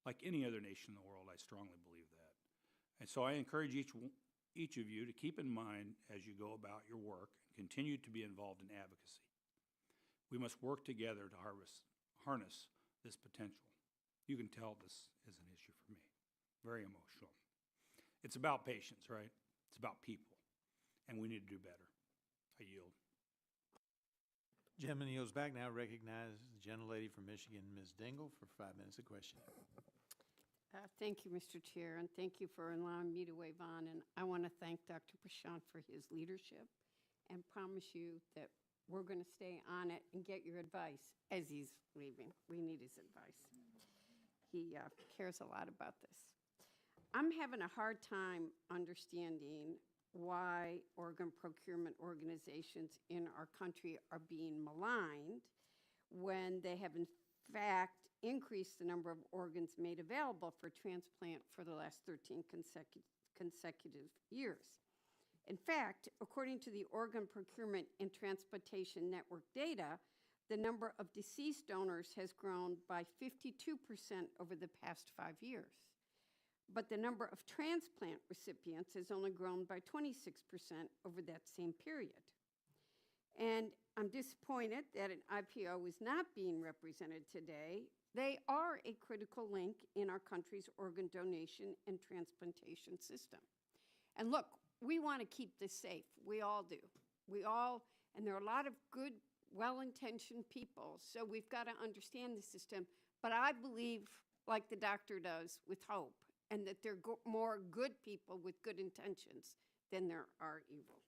like any other nation in the world. I strongly believe that. And so I encourage each of you to keep in mind as you go about your work and continue to be involved in advocacy. We must work together to harness this potential. You can tell this is an issue for me. Very emotional. It's about patients, right? It's about people, and we need to do better. I yield. Gentleman yields back. Now recognize the gentlelady from Michigan, Ms. Dingle, for 5 minutes of questioning. Thank you, Mr. Chair, and thank you for allowing me to wave on. And I want to thank Dr. Prashant for his leadership and promise you that we're going to stay on it and get your advice as he's leaving. We need his advice. He cares a lot about this. I'm having a hard time understanding why organ procurement organizations in our country are being maligned when they have in fact increased the number of organs made available for transplant for the last 13 consecutive years. In fact, according to the Organ Procurement and Transplantation Network data, the number of deceased donors has grown by 52% over the past 5 years. But the number of transplant recipients has only grown by 26% over that same period. And I'm disappointed that an IPO is not being represented today. They are a critical link in our country's organ donation and transplantation system. And look, we want to keep this safe. We all do. And there are a lot of good, well-intentioned people, so we've got to understand the system. But I believe, like the doctor does, with hope, and that there are more good people with good intentions than there are evil.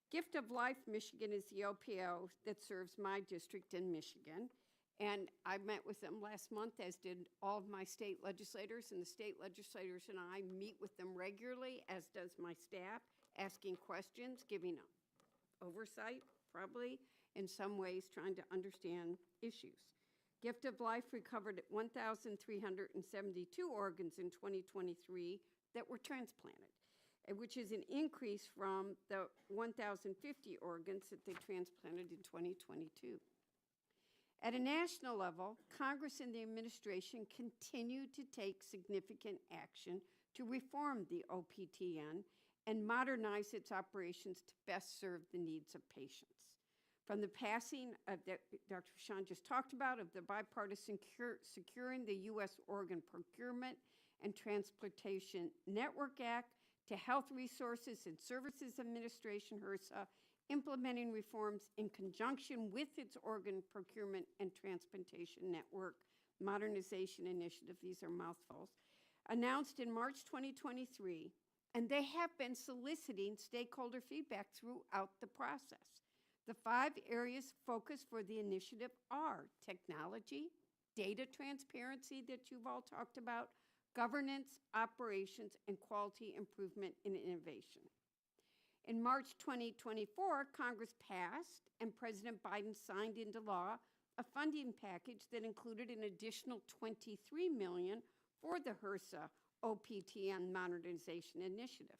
Gift of Life Michigan is the OPO that serves my district in Michigan. And I met with them last month, as did all of my state legislators. And the state legislators and I meet with them regularly, as does my staff, asking questions, giving oversight, probably, in some ways trying to understand issues. Gift of Life recovered 1,372 organs in 2023 that were transplanted, which is an increase from the 1,050 organs that they transplanted in 2022. At a national level, Congress and the administration continue to take significant action to reform the OPTN and modernize its operations to best serve the needs of patients. From the passing of that Dr. Prashant just talked about, of the bipartisan Securing the U.S. Organ Procurement and Transplantation Network Act, to Health Resources and Services Administration, HRSA, implementing reforms in conjunction with its Organ Procurement and Transplantation Network Modernization Initiative, these are mouthfuls, announced in March 2023, and they have been soliciting stakeholder feedback throughout the process. The 5 areas of focus for the initiative are technology, data transparency that you've all talked about, governance, operations, and quality improvement and innovation. In March 2024, Congress passed and President Biden signed into law a funding package that included an additional $23 million for the HRSA OPTN Modernization Initiative.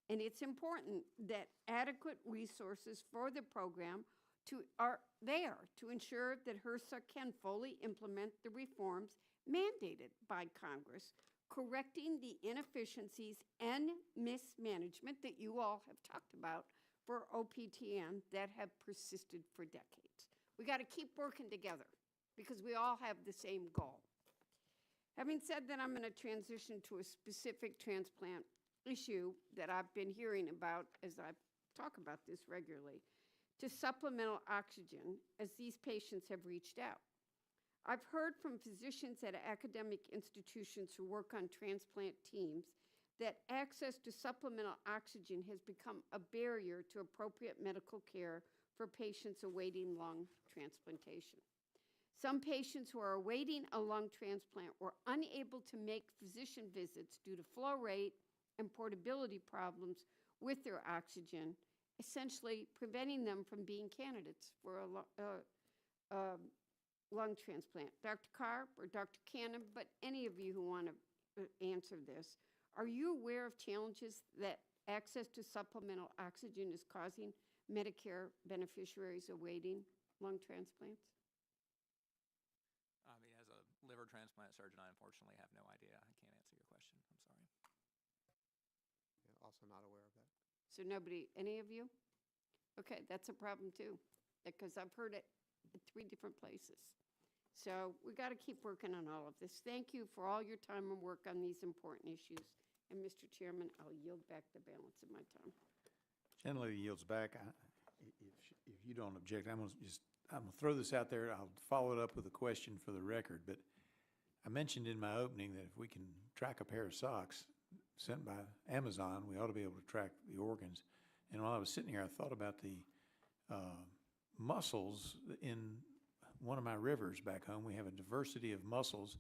And it's important that adequate resources for the program are there to ensure that HRSA can fully implement the reforms mandated by Congress, correcting the inefficiencies and mismanagement that you all have talked about for OPTN that have persisted for decades. We got to keep working together because we all have the same goal. Having said that, I'm going to transition to a specific transplant issue that I've been hearing about as I talk about this regularly, to supplemental oxygen as these patients have reached out. I've heard from physicians at academic institutions who work on transplant teams that access to supplemental oxygen has become a barrier to appropriate medical care for patients awaiting lung transplantation. Some patients who are awaiting a lung transplant were unable to make physician visits due to flow rate and portability problems with their oxygen, essentially preventing them from being candidates for a lung transplant. Dr. Karp or Dr. Cannon, but any of you who want to answer this, are you aware of challenges that access to supplemental oxygen is causing Medicare beneficiaries awaiting lung transplants? I mean, as a liver transplant surgeon, I unfortunately have no idea. I can't answer your question. I'm sorry. Yeah, also not aware of that. So nobody, any of you? Okay, that's a problem too, because I've heard it at 3 different places. So we got to keep working on all of this. Thank you for all your time and work on these important issues. And Mr. Chairman, I'll yield back the balance of my time. Gentlelady yields back. If you don't object, I'm gonna throw this out there. I'll follow it up with a question for the record. But I mentioned in my opening that if we can track a pair of socks sent by Amazon, we ought to be able to track the organs. And while I was sitting here, I thought about the mussels in one of my rivers back home. We have a diversity of mussels,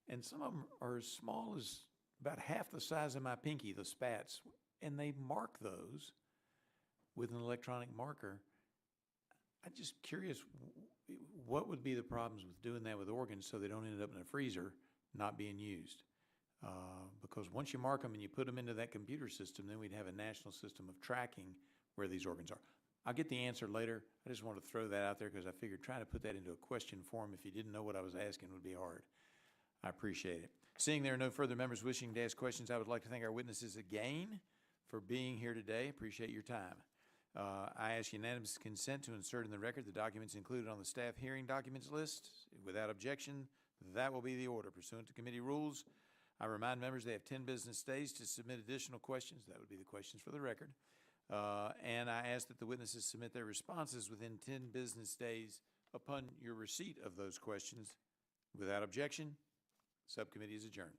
and some of them are as small as about half the size of my pinky, the spats, and they mark those with an electronic marker. I'm just curious, what would be the problems with doing that with organs so they don't end up in a freezer not being used? Because once you mark them and you put them into that computer system, then we'd have a national system of tracking where these organs are. I'll get the answer later. I just wanted to throw that out there because I figured trying to put that into a question form if you didn't know what I was asking would be hard. I appreciate it. Seeing there are no further members wishing to ask questions, I would like to thank our witnesses again for being here today. Appreciate your time. I ask unanimous consent to insert in the record the documents included on the staff hearing documents list. Without objection, that will be the order. Pursuant to committee rules, I remind members they have 10 business days to submit additional questions. That would be the questions for the record. And I ask that the witnesses submit their responses within 10 business days upon your receipt of those questions. Without objection, subcommittee is adjourned.